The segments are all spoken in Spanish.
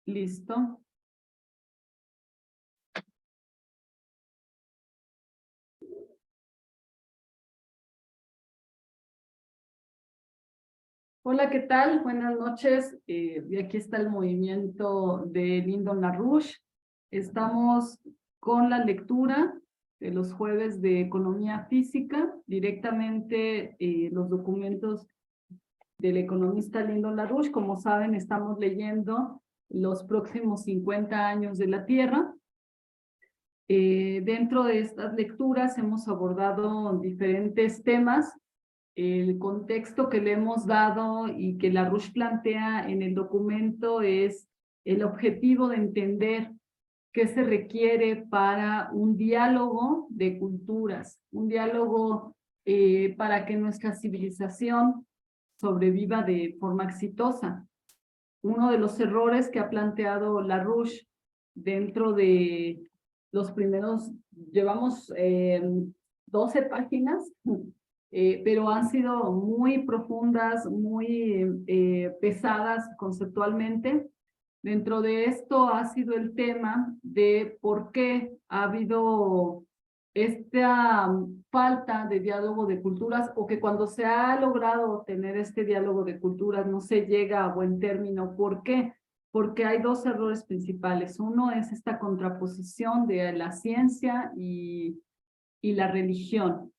Listo. Hola, ¿qué tal? Buenas noches. Y aquí está el movimiento de Lyndon LaRouche. Estamos con la lectura de los jueves de Economía Física, directamente los documentos del economista Lyndon LaRouche. Como saben, estamos leyendo los próximos 50 años de la Tierra. Dentro de estas lecturas hemos abordado diferentes temas. El contexto que le hemos dado y que LaRouche plantea en el documento es el objetivo de entender qué se requiere para un diálogo de culturas, un diálogo para que nuestra civilización sobreviva de forma exitosa. Uno de los errores que ha planteado LaRouche dentro de los primeros, llevamos 12 páginas, pero han sido muy profundas, muy pesadas conceptualmente. Dentro de esto ha sido el tema de por qué ha habido esta falta de diálogo de culturas, o que cuando se ha logrado tener este diálogo de culturas no se llega a buen término. ¿Por qué? Porque hay dos errores principales. Uno es esta contraposición de la ciencia y la religión,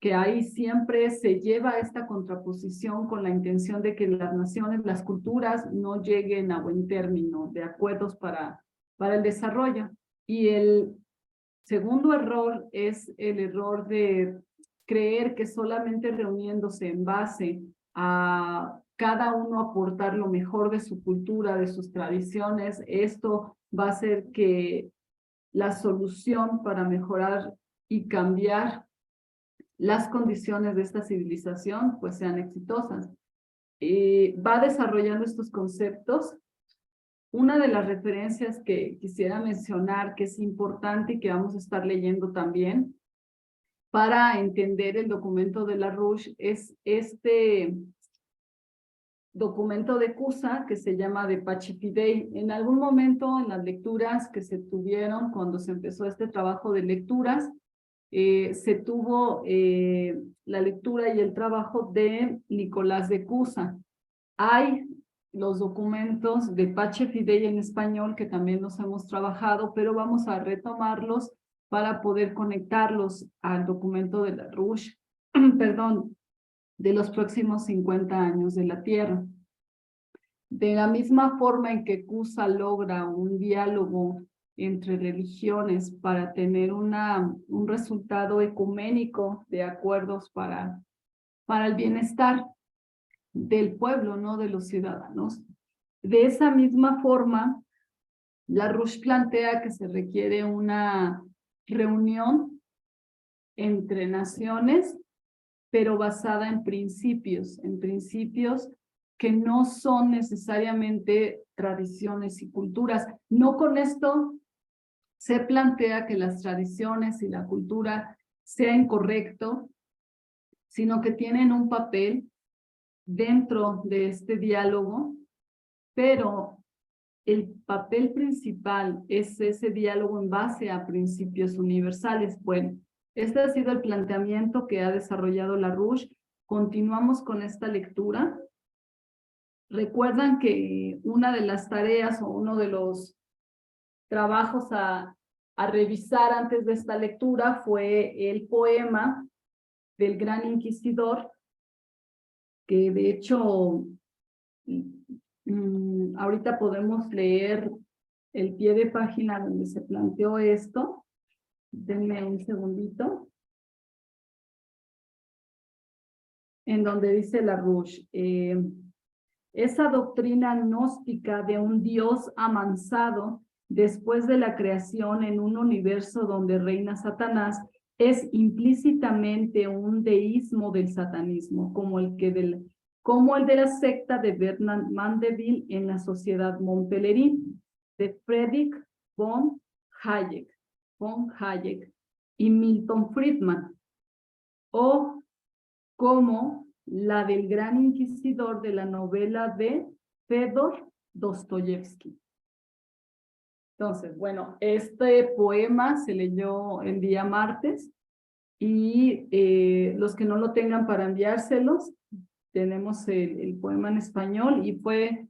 que ahí siempre se lleva esta contraposición con la intención de que las naciones, las culturas no lleguen a buen término de acuerdos para el desarrollo. Y el segundo error es el error de creer que solamente reuniéndose en base a cada uno aportar lo mejor de su cultura, de sus tradiciones, esto va a hacer que la solución para mejorar y cambiar las condiciones de esta civilización pues sean exitosas. Va desarrollando estos conceptos. Una de las referencias que quisiera mencionar, que es importante y que vamos a estar leyendo también para entender el documento de LaRouche, es este documento de Cusa que se llama de Pachifidei. En algún momento en las lecturas que se tuvieron cuando se empezó este trabajo de lecturas, se tuvo la lectura y el trabajo de Nicolás de Cusa. Hay los documentos de Pachifidei en español que también nos hemos trabajado, pero vamos a retomarlos para poder conectarlos al documento de LaRouche, perdón, de los próximos 50 años de la Tierra. De la misma forma en que Cusa logra un diálogo entre religiones para tener un resultado ecuménico de acuerdos para el bienestar del pueblo, no de los ciudadanos. De esa misma forma, LaRouche plantea que se requiere una reunión entre naciones, pero basada en principios que no son necesariamente tradiciones y culturas. No con esto se plantea que las tradiciones y la cultura sea incorrecto, sino que tienen un papel dentro de este diálogo, pero el papel principal es ese diálogo en base a principios universales. Bueno, este ha sido el planteamiento que ha desarrollado LaRouche. Continuamos con esta lectura. Recuerdan que una de las tareas o uno de los trabajos a revisar antes de esta lectura fue el poema del Gran Inquisidor, que de hecho ahorita podemos leer el pie de página donde se planteó esto. Denme un segundito. En donde dice LaRouche, esa doctrina gnóstica de un Dios amansado después de la creación en un universo donde reina Satanás es implícitamente un deísmo del satanismo, como el de la secta de Bernard Mandeville en la Sociedad Montpellier, de Friedrich von Hayek y Milton Friedman, o como la del gran inquisidor de la novela de Fedor Dostoyevsky. Entonces, bueno, este poema se leyó el día martes y los que no lo tengan para enviárselos, tenemos el poema en español y fue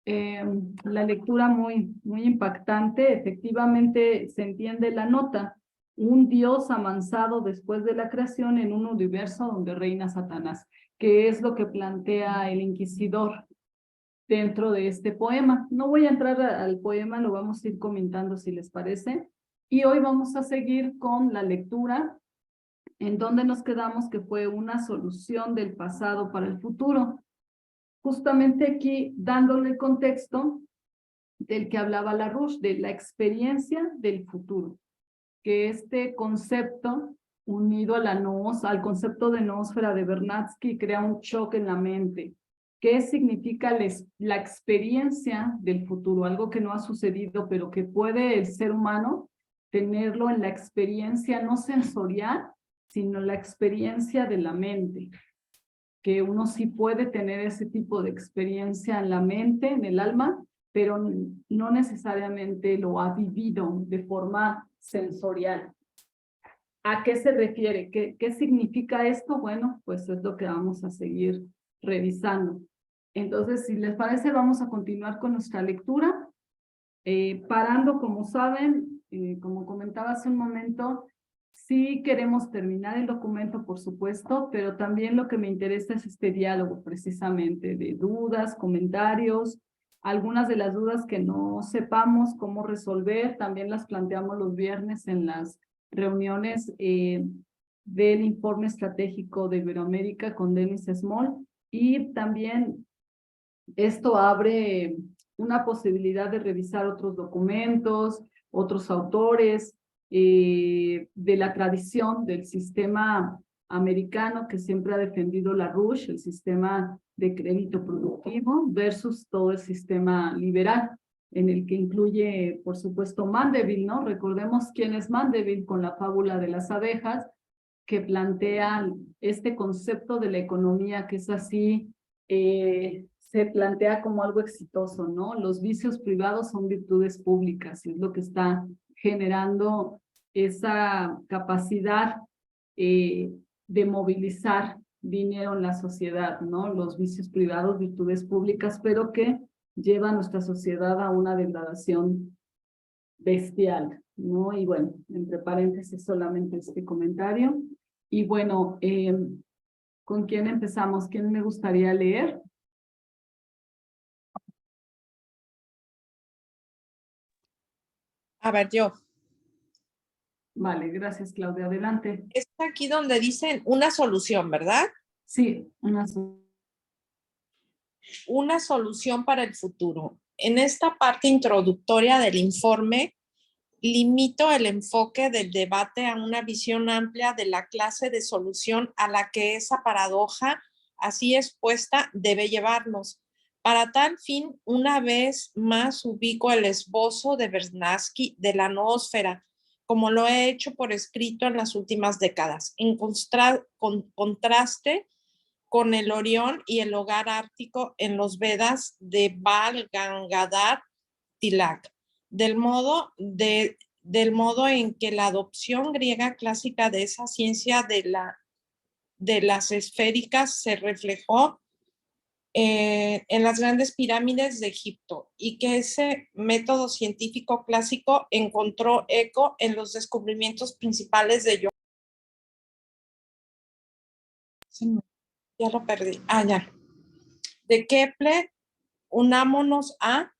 la lectura muy impactante. Efectivamente se entiende la nota: un Dios amansado después de la creación en un universo donde reina Satanás, que es lo que plantea el inquisidor dentro de este poema. No voy a entrar al poema, lo vamos a ir comentando si les parece. Y hoy vamos a seguir con la lectura en donde nos quedamos, que fue una solución del pasado para el futuro. Justamente aquí dándole el contexto del que hablaba Larouche, de la experiencia del futuro, que este concepto, unido a al concepto de noósfera de Vernadsky, crea un choque en la mente. ¿Qué significa la experiencia del futuro? Algo que no ha sucedido, pero que puede el ser humano tenerlo en la experiencia no sensorial, sino la experiencia de la mente, que uno sí puede tener ese tipo de experiencia en la mente, en el alma, pero no necesariamente lo ha vivido de forma sensorial. ¿A qué se refiere? ¿Qué significa esto? Bueno, pues es lo que vamos a seguir revisando. Entonces, si les parece, vamos a continuar con nuestra lectura, parando, como saben, como comentaba hace un momento, sí queremos terminar el documento, por supuesto, pero también lo que me interesa es este diálogo, precisamente, de dudas, comentarios. Algunas de las dudas que no sepamos cómo resolver, también las planteamos los viernes en las reuniones del informe estratégico de Iberoamérica con Denis Small, y también esto abre una posibilidad de revisar otros documentos, otros autores de la tradición del sistema americano que siempre ha defendido Larouche, el sistema de crédito productivo, versus todo el sistema liberal, en el que incluye, por supuesto, Mandeville, ¿no? Recordemos quién es Mandeville con la fábula de las abejas, que plantea este concepto de la economía que es así, se plantea como algo exitoso, ¿no? Los vicios privados son virtudes públicas, y es lo que está generando esa capacidad de movilizar dinero en la sociedad, ¿no? Los vicios privados, virtudes públicas, pero que lleva a nuestra sociedad a una degradación bestial, ¿no? Y bueno, entre paréntesis solamente este comentario. Y bueno, ¿con quién empezamos? ¿Quién me gustaría leer? A ver, yo. Vale, gracias, Claudia. Adelante. Es aquí donde dicen una solución, ¿verdad? Sí, Una solución para el futuro. En esta parte introductoria del informe, limito el enfoque del debate a una visión amplia de la clase de solución a la que esa paradoja, así expuesta, debe llevarnos. Para tal fin, una vez más ubico el esbozo de Vernadsky de la noósfera, como lo he hecho por escrito en las últimas décadas, en contraste con el Orión y el hogar ártico en los Vedas de Bal Gangadhar Tilak, del modo en que la adopción griega clásica de esa ciencia de las esféricas se reflejó en las grandes pirámides de Egipto, y que ese método científico clásico encontró eco en los descubrimientos principales de John. Ya lo perdí. Ya. De Kepler, unámonos a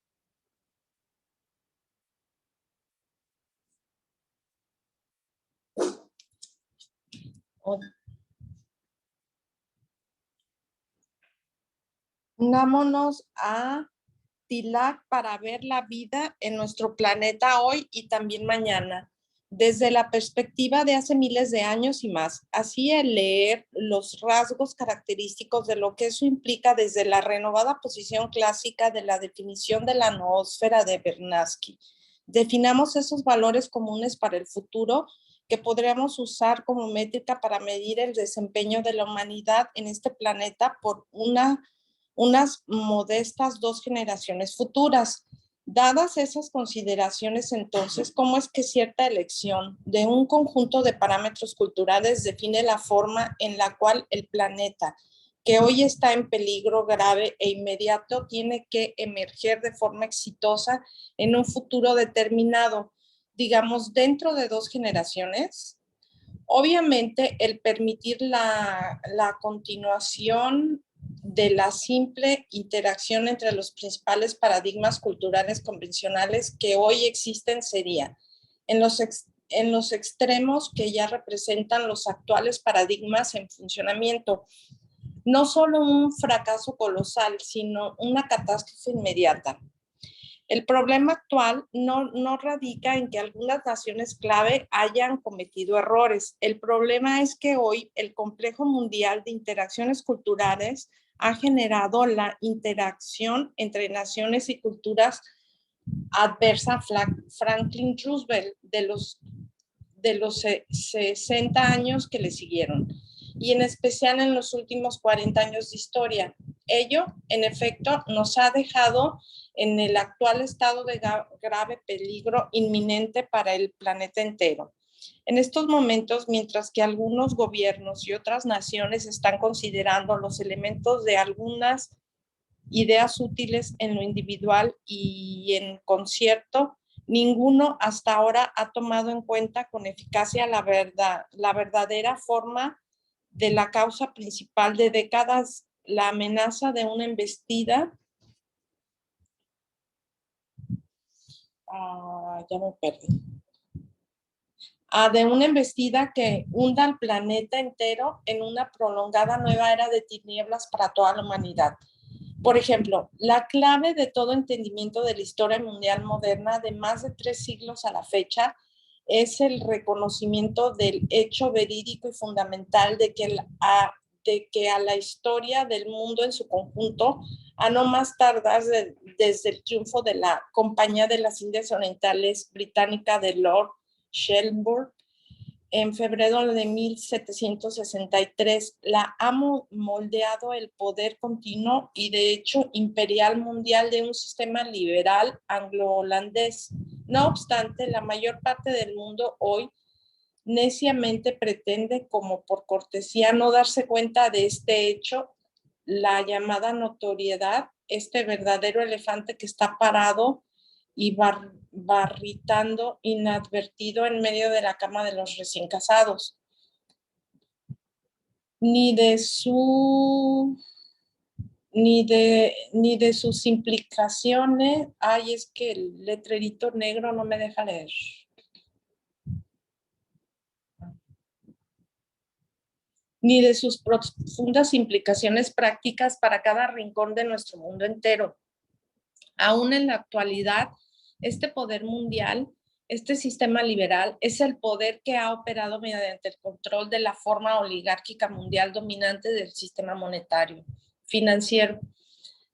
Tilak para ver la vida en nuestro planeta hoy y también mañana, desde la perspectiva de hace miles de años y más. Así, el leer los rasgos característicos de lo que eso implica desde la renovada posición clásica de la definición de la noósfera de Vernadsky. Definamos esos valores comunes para el futuro que podríamos usar como métrica para medir el desempeño de la humanidad en este planeta por unas modestas 2 generaciones futuras. Dadas esas consideraciones, entonces, ¿cómo es que cierta elección de un conjunto de parámetros culturales define la forma en la cual el planeta, que hoy está en peligro grave e inmediato, tiene que emerger de forma exitosa en un futuro determinado, digamos, dentro de 2 generaciones? Obviamente, el permitir la continuación de la simple interacción entre los principales paradigmas culturales convencionales que hoy existen sería, en los extremos que ya representan los actuales paradigmas en funcionamiento, no solo un fracaso colosal, sino una catástrofe inmediata. El problema actual no radica en que algunas naciones clave hayan cometido errores. El problema es que hoy el complejo mundial de interacciones culturales ha generado la interacción entre naciones y culturas adversa a Franklin Roosevelt de los 60 años que le siguieron, y en especial en los últimos 40 años de historia. Ello, en efecto, nos ha dejado en el actual estado de grave peligro inminente para el planeta entero. En estos momentos, mientras que algunos gobiernos y otras naciones están considerando los elementos de algunas ideas útiles en lo individual y en concierto, ninguno hasta ahora ha tomado en cuenta con eficacia la verdadera forma de la causa principal de décadas, la amenaza de una embestida. Ya me perdí. De una embestida que hunda al planeta entero en una prolongada nueva era de tinieblas para toda la humanidad. Por ejemplo, la clave de todo entendimiento de la historia mundial moderna de más de 3 siglos a la fecha es el reconocimiento del hecho verídico y fundamental de que a la historia del mundo en su conjunto, a no más tardar desde el triunfo de la Compañía de las Indias Orientales británica de Lord Shelburne en febrero de 1763, la ha moldeado el poder continuo y de hecho imperial mundial de un sistema liberal anglo-holandés. No obstante, la mayor parte del mundo hoy neciamente pretende, como por cortesía, no darse cuenta de este hecho, la llamada notoriedad, este verdadero elefante que está parado y barritando inadvertido en medio de la cama de los recién casados. Ni de sus implicaciones. Ay, es que el letrerito negro no me deja leer. Ni de sus profundas implicaciones prácticas para cada rincón de nuestro mundo entero. Aún en la actualidad, este poder mundial, este sistema liberal, es el poder que ha operado mediante el control de la forma oligárquica mundial dominante del sistema monetario, financiero,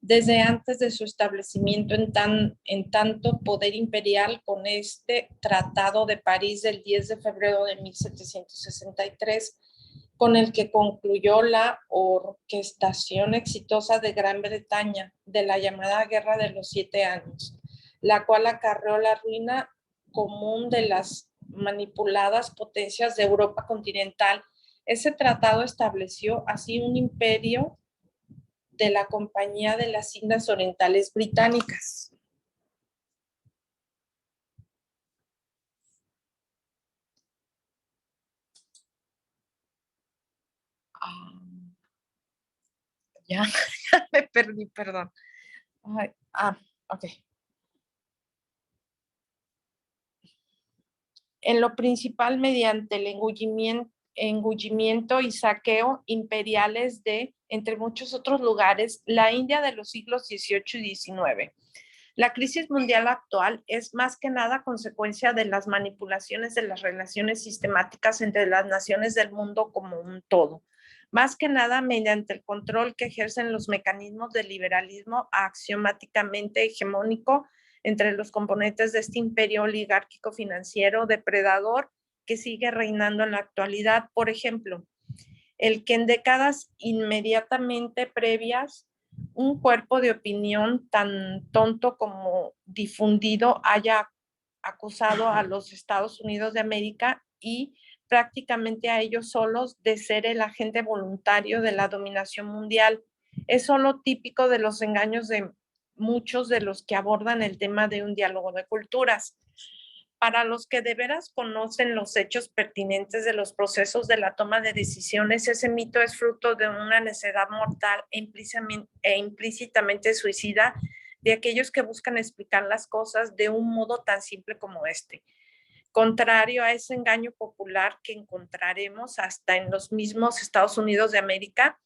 desde antes de su establecimiento en tanto poder imperial con este Tratado de París del 10 de febrero de 1763, con el que concluyó la orquestación exitosa de Gran Bretaña de la llamada Guerra de los 7 Años, la cual acarreó la ruina común de las manipuladas potencias de Europa continental. Ese tratado estableció así un imperio de la Compañía de las Indias Orientales Británicas. Ya, ya me perdí, perdón. Ok. En lo principal mediante el engullimiento y saqueo imperiales de, entre muchos otros lugares, la India de los siglos XVIII y XIX. La crisis mundial actual es más que nada consecuencia de las manipulaciones de las relaciones sistemáticas entre las naciones del mundo como un todo, más que nada mediante el control que ejercen los mecanismos del liberalismo axiomáticamente hegemónico entre los componentes de este imperio oligárquico financiero depredador que sigue reinando en la actualidad. Por ejemplo, el que en décadas inmediatamente previas un cuerpo de opinión tan tonto como difundido haya acusado a los Estados Unidos de América y prácticamente a ellos solos de ser el agente voluntario de la dominación mundial. Es solo típico de los engaños de muchos de los que abordan el tema de un diálogo de culturas. Para los que de veras conocen los hechos pertinentes de los procesos de la toma de decisiones, ese mito es fruto de una necedad mortal e implícitamente suicida de aquellos que buscan explicar las cosas de un modo tan simple como este. Contrario a ese engaño popular que encontraremos hasta en los mismos Estados Unidos de América,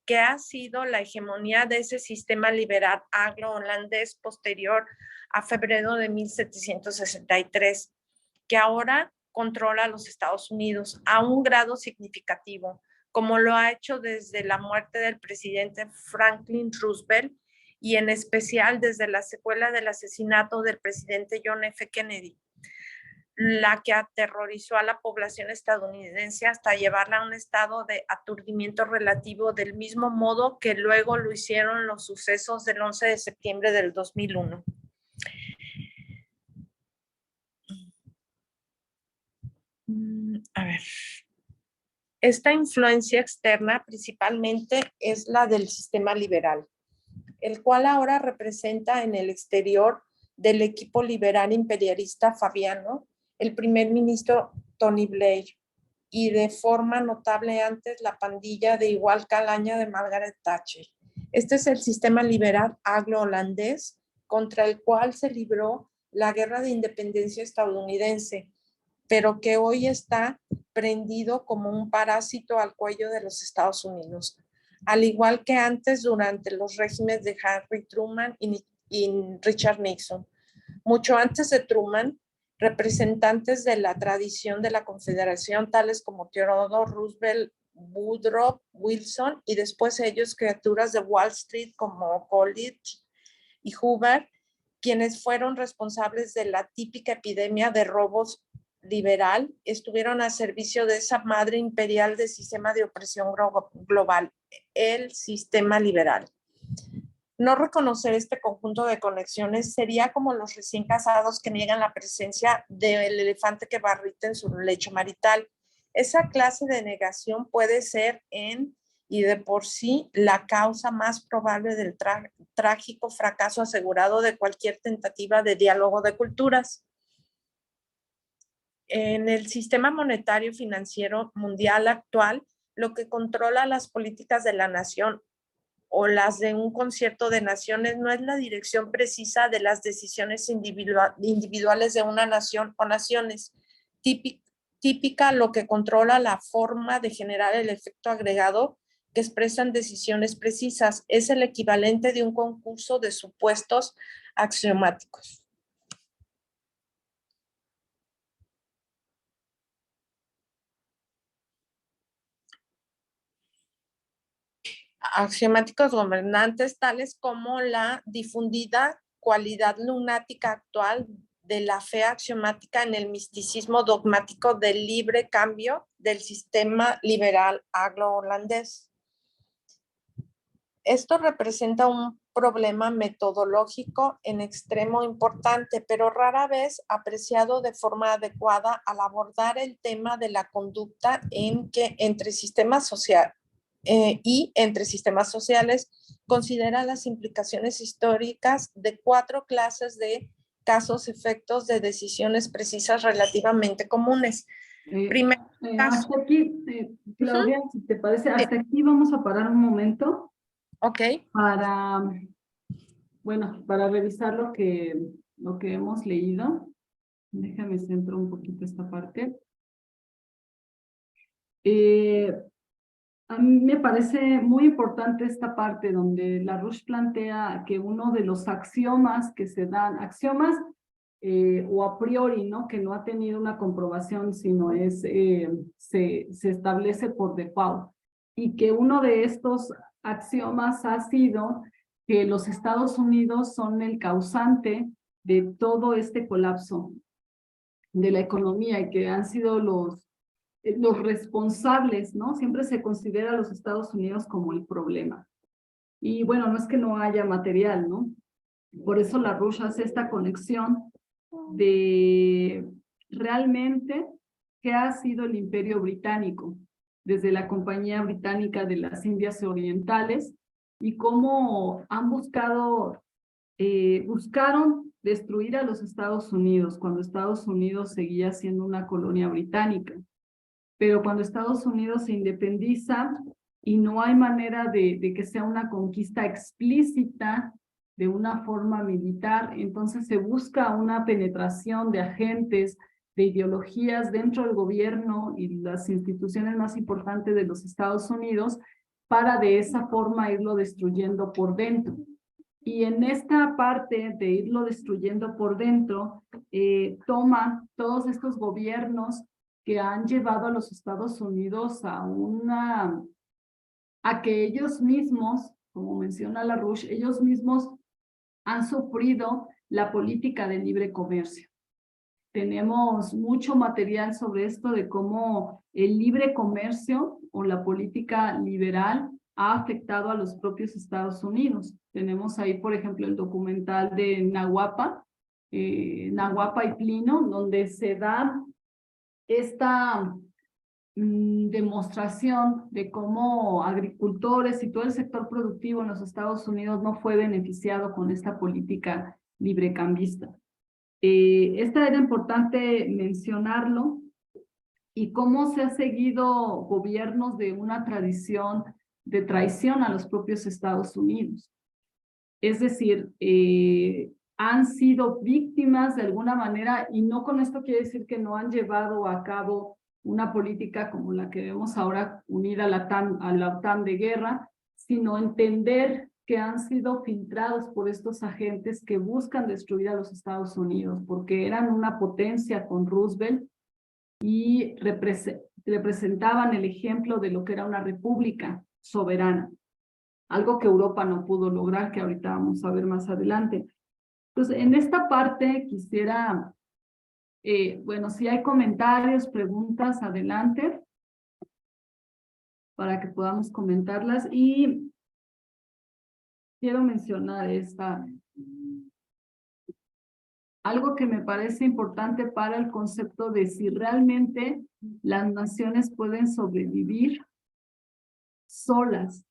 que ha sido la hegemonía de ese sistema liberal anglo-holandés posterior a febrero de 1763, que ahora controla a los Estados Unidos a un grado significativo, como lo ha hecho desde la muerte del presidente Franklin Roosevelt y en especial desde la secuela del asesinato del presidente John F. Kennedy, la que aterrorizó a la población estadounidense hasta llevarla a un estado de aturdimiento relativo, del mismo modo que luego lo hicieron los sucesos del 11 de septiembre del 2001. A ver. Esta influencia externa principalmente es la del sistema liberal, el cual ahora representa en el exterior del equipo liberal imperialista fabiano, el primer ministro Tony Blair, y de forma notable antes la pandilla de igual calaña de Margaret Thatcher. Este es el sistema liberal anglo-holandés contra el cual se libró la guerra de independencia estadounidense, pero que hoy está prendido como un parásito al cuello de los Estados Unidos, al igual que antes durante los regímenes de Harry Truman y Richard Nixon. Mucho antes de Truman, representantes de la tradición de la Confederación, tales como Theodore Roosevelt, Woodrow Wilson, y después ellos, criaturas de Wall Street como Coolidge y Hoover, quienes fueron responsables de la típica epidemia de robos liberal, estuvieron a servicio de esa madre imperial del sistema de opresión global, el sistema liberal. No reconocer este conjunto de conexiones sería como los recién casados que niegan la presencia del elefante que barrita en su lecho marital. Esa clase de negación puede ser y de por sí la causa más probable del trágico fracaso asegurado de cualquier tentativa de diálogo de culturas. En el sistema monetario financiero mundial actual, lo que controla las políticas de la nación o las de un concierto de naciones no es la dirección precisa de las decisiones individuales de una nación o naciones. Típica lo que controla la forma de generar el efecto agregado que expresan decisiones precisas. Es el equivalente de un concurso de supuestos axiomáticos. Axiomáticos gobernantes tales como la difundida cualidad lunática actual de la fe axiomática en el misticismo dogmático del libre cambio del sistema liberal anglo-holandés. Esto representa un problema metodológico en extremo importante, pero rara vez apreciado de forma adecuada al abordar el tema de la conducta entre sistemas sociales. Entre sistemas sociales, considera las implicaciones históricas de 4 clases de casos efectos de decisiones precisas relativamente comunes. Primer caso. Hasta aquí, Claudia, si te parece, hasta aquí vamos a parar un momento. Ok. Para revisar lo que hemos leído. Déjame centro un poquito esta parte. A mí me parece muy importante esta parte donde Larouche plantea que uno de los axiomas que se dan, axiomas o a priori, ¿no? Que no ha tenido una comprobación, sino se establece por default. Y que uno de estos axiomas ha sido que los Estados Unidos son el causante de todo este colapso de la economía y que han sido los responsables, ¿no? Siempre se considera a los Estados Unidos como el problema. Y bueno, no es que no haya material, ¿no? Por eso la Rush hace esta conexión de realmente qué ha sido el Imperio Británico, desde la Compañía Británica de las Indias Orientales, y cómo han buscaron destruir a los Estados Unidos cuando Estados Unidos seguía siendo una colonia británica. Pero cuando Estados Unidos se independiza y no hay manera de que sea una conquista explícita de una forma militar, entonces se busca una penetración de agentes, de ideologías dentro del gobierno y las instituciones más importantes de los Estados Unidos para de esa forma irlo destruyendo por dentro. Y en esta parte de irlo destruyendo por dentro, toma todos estos gobiernos que han llevado a los Estados Unidos a que ellos mismos, como menciona la Rush, ellos mismos han sufrido la política de libre comercio. Tenemos mucho material sobre esto de cómo el libre comercio o la política liberal ha afectado a los propios Estados Unidos. Tenemos ahí, por ejemplo, el documental de Nahuapa y Plino, donde se da esta demostración de cómo agricultores y todo el sector productivo en los Estados Unidos no fue beneficiado con esta política librecambista. Esta era importante mencionarlo, y cómo se ha seguido gobiernos de una tradición de traición a los propios Estados Unidos. Es decir, han sido víctimas de alguna manera, y no con esto quiere decir que no han llevado a cabo una política como la que vemos ahora unida a la OTAN de guerra, sino entender que han sido filtrados por estos agentes que buscan destruir a los Estados Unidos, porque eran una potencia con Roosevelt y representaban el ejemplo de lo que era una república soberana, algo que Europa no pudo lograr, que ahorita vamos a ver más adelante. Entonces, en esta parte quisiera, bueno, si hay comentarios, preguntas, adelante, para que podamos comentarlas. Y quiero mencionar algo que me parece importante para el concepto de si realmente las naciones pueden sobrevivir solas.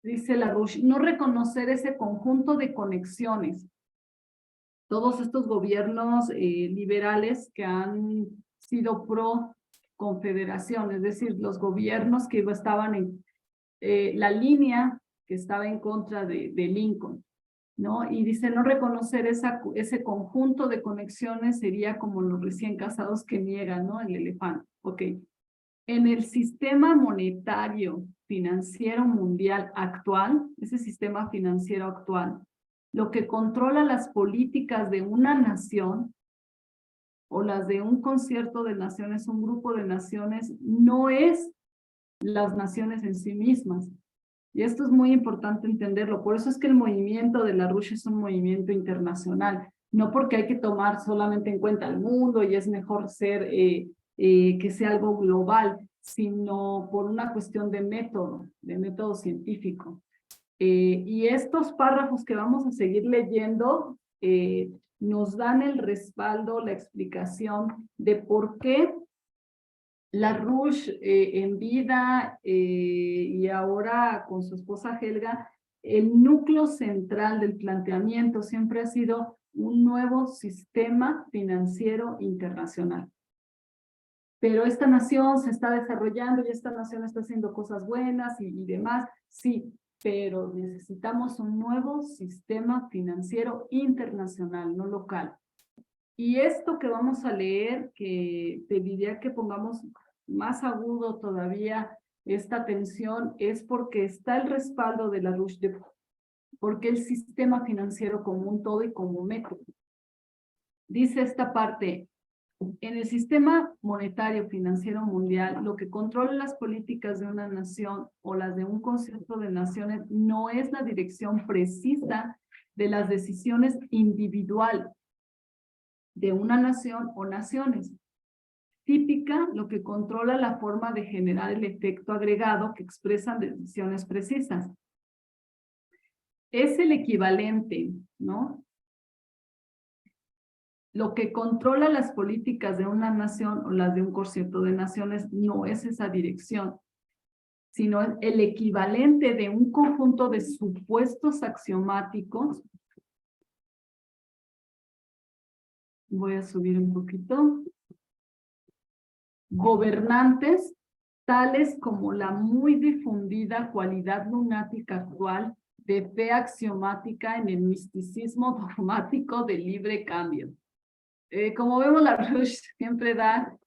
Dice la Rush, no reconocer ese conjunto de conexiones. Todos estos gobiernos liberales que han sido pro confederación, es decir, los gobiernos que estaban en la línea que estaba en contra de Lincoln, ¿no? Y dice, no reconocer ese conjunto de conexiones sería como los recién casados que niegan, ¿no? El elefante. Ok. En el sistema monetario financiero mundial actual, ese sistema financiero actual, lo que controla las políticas de una nación o las de un concierto de naciones, un grupo de naciones, no es las naciones en sí mismas. Y esto es muy importante entenderlo. Por eso es que el movimiento de la Rush es un movimiento internacional. No porque hay que tomar solamente en cuenta el mundo y es mejor ser que sea algo global, sino por una cuestión de método científico. Y estos párrafos que vamos a seguir leyendo nos dan el respaldo, la explicación de por qué la Rush en vida y ahora con su esposa Helga, el núcleo central del planteamiento siempre ha sido un nuevo sistema financiero internacional. Pero esta nación se está desarrollando y esta nación está haciendo cosas buenas y demás, sí, pero necesitamos un nuevo sistema financiero internacional, no local. Y esto que vamos a leer, que te diría que pongamos más agudo todavía esta atención, es porque está el respaldo de la Rush, porque el sistema financiero como un todo y como método. Dice esta parte, en el sistema monetario financiero mundial, lo que controla las políticas de una nación o las de un concierto de naciones no es la dirección precisa de las decisiones individuales de una nación o naciones, típica, lo que controla la forma de generar el efecto agregado que expresan decisiones precisas. Es el equivalente, ¿no? Lo que controla las políticas de una nación o las de un concierto de naciones no es esa dirección, sino el equivalente de un conjunto de supuestos axiomáticos. Voy a subir un poquito. Gobernantes, tales como la muy difundida cualidad lunática actual de fe axiomática en el misticismo dogmático de libre cambio. Como vemos, la Rush siempre da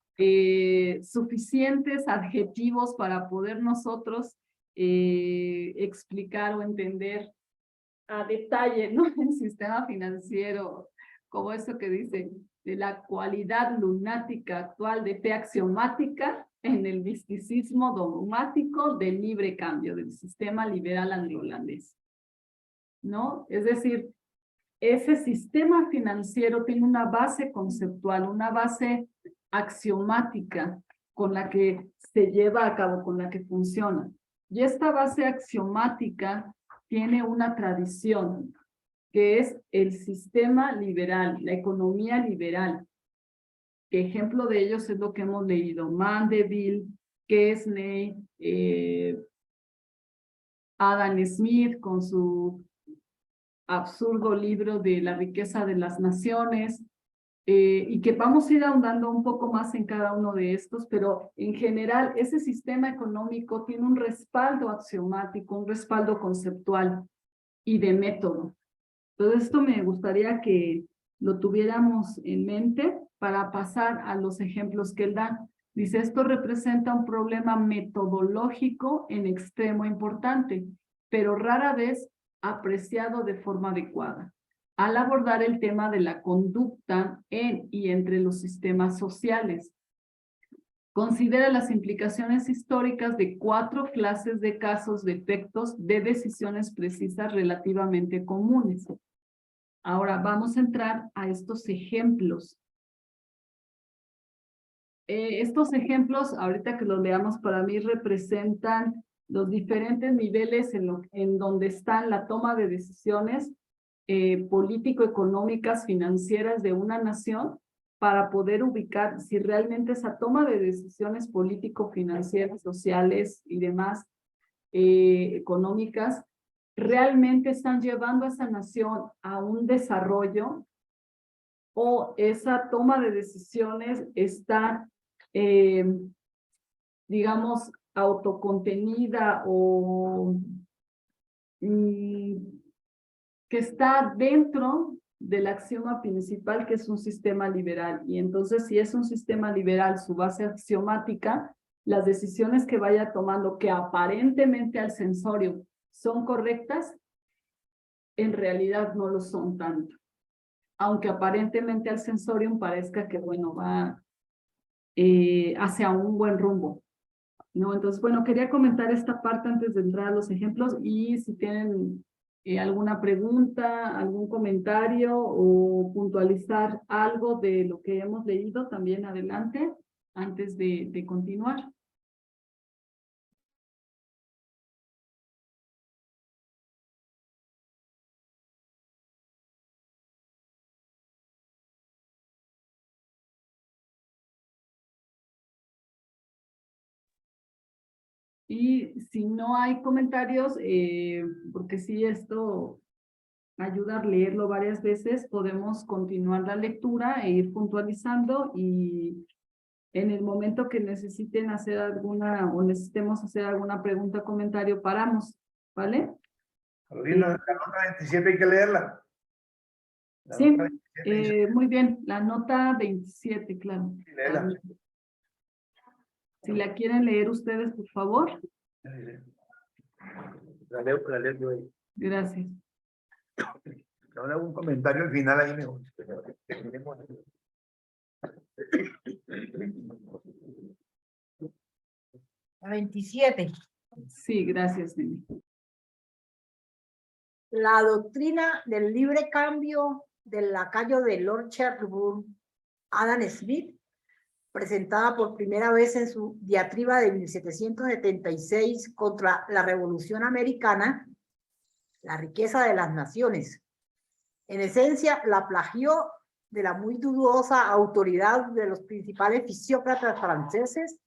suficientes adjetivos para poder nosotros explicar o entender a detalle, ¿no? El sistema financiero, como eso que dice, de la cualidad lunática actual de fe axiomática en el misticismo dogmático del libre cambio del sistema liberal anglo-holandés, ¿no? Es decir, ese sistema financiero tiene una base conceptual, una base axiomática con la que se lleva a cabo, con la que funciona. Y esta base axiomática tiene una tradición, que es el sistema liberal, la economía liberal. Ejemplo de ellos es lo que hemos leído: Mandeville, Kesney, Adam Smith con su absurdo libro de la riqueza de las naciones, y que vamos a ir ahondando un poco más en cada uno de estos, pero en general ese sistema económico tiene un respaldo axiomático, un respaldo conceptual y de método. Todo esto me gustaría que lo tuviéramos en mente para pasar a los ejemplos que él da. Dice, esto representa un problema metodológico en extremo importante, pero rara vez apreciado de forma adecuada, al abordar el tema de la conducta en y entre los sistemas sociales. Considera las implicaciones históricas de 4 clases de casos de efectos de decisiones precisas relativamente comunes. Ahora vamos a entrar a estos ejemplos. Estos ejemplos, ahorita que los leamos, para mí representan los diferentes niveles en donde está la toma de decisiones político-económicas, financieras de una nación, para poder ubicar si realmente esa toma de decisiones político-financieras, sociales y demás económicas realmente están llevando a esa nación a un desarrollo, o esa toma de decisiones está, digamos, autocontenida o que está dentro del axioma principal, que es un sistema liberal. Y entonces, si es un sistema liberal, su base axiomática, las decisiones que vaya tomando, que aparentemente al sensorio son correctas, en realidad no lo son tanto. Aunque aparentemente al sensorium parezca que, bueno, va hacia un buen rumbo, ¿no? Entonces, bueno, quería comentar esta parte antes de entrar a los ejemplos, y si tienen alguna pregunta, algún comentario o puntualizar algo de lo que hemos leído, también adelante, antes de continuar. Y si no hay comentarios, porque sí, esto ayuda a leerlo varias veces, podemos continuar la lectura e ir puntualizando, y en el momento que necesiten hacer alguna o necesitemos hacer alguna pregunta o comentario, paramos, ¿vale? Carolina, la nota 27 hay que leerla. Sí, muy bien, la nota 27, claro. Sí, léela. Si la quieren leer ustedes, por favor. La leo yo ahí. Gracias. Ahora un comentario al final ahí mejor. La 27. Sí, gracias, Nini. La doctrina del libre cambio del lacayo de Lord Shelburne, Adam Smith, presentada por primera vez en su diatriba de 1776 contra la Revolución Americana, La riqueza de las naciones. En esencia, la plagió de la muy dudosa autoridad de los principales fisiócratas franceses,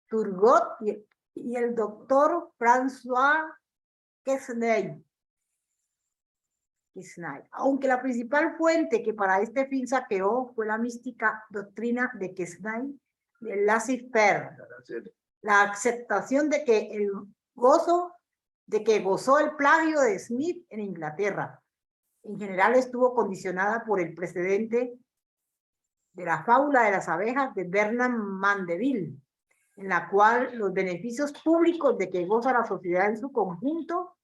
Turgot y el doctor François Quesnay. Aunque la principal fuente que para este fin saqueó fue la mística doctrina de Quesnay, de laissez-faire, la aceptación de que gozó el plagio de Smith en Inglaterra. En general estuvo condicionada por el precedente de la fábula de las abejas de Bernard Mandeville, en la cual los beneficios públicos de que goza la sociedad en su conjunto,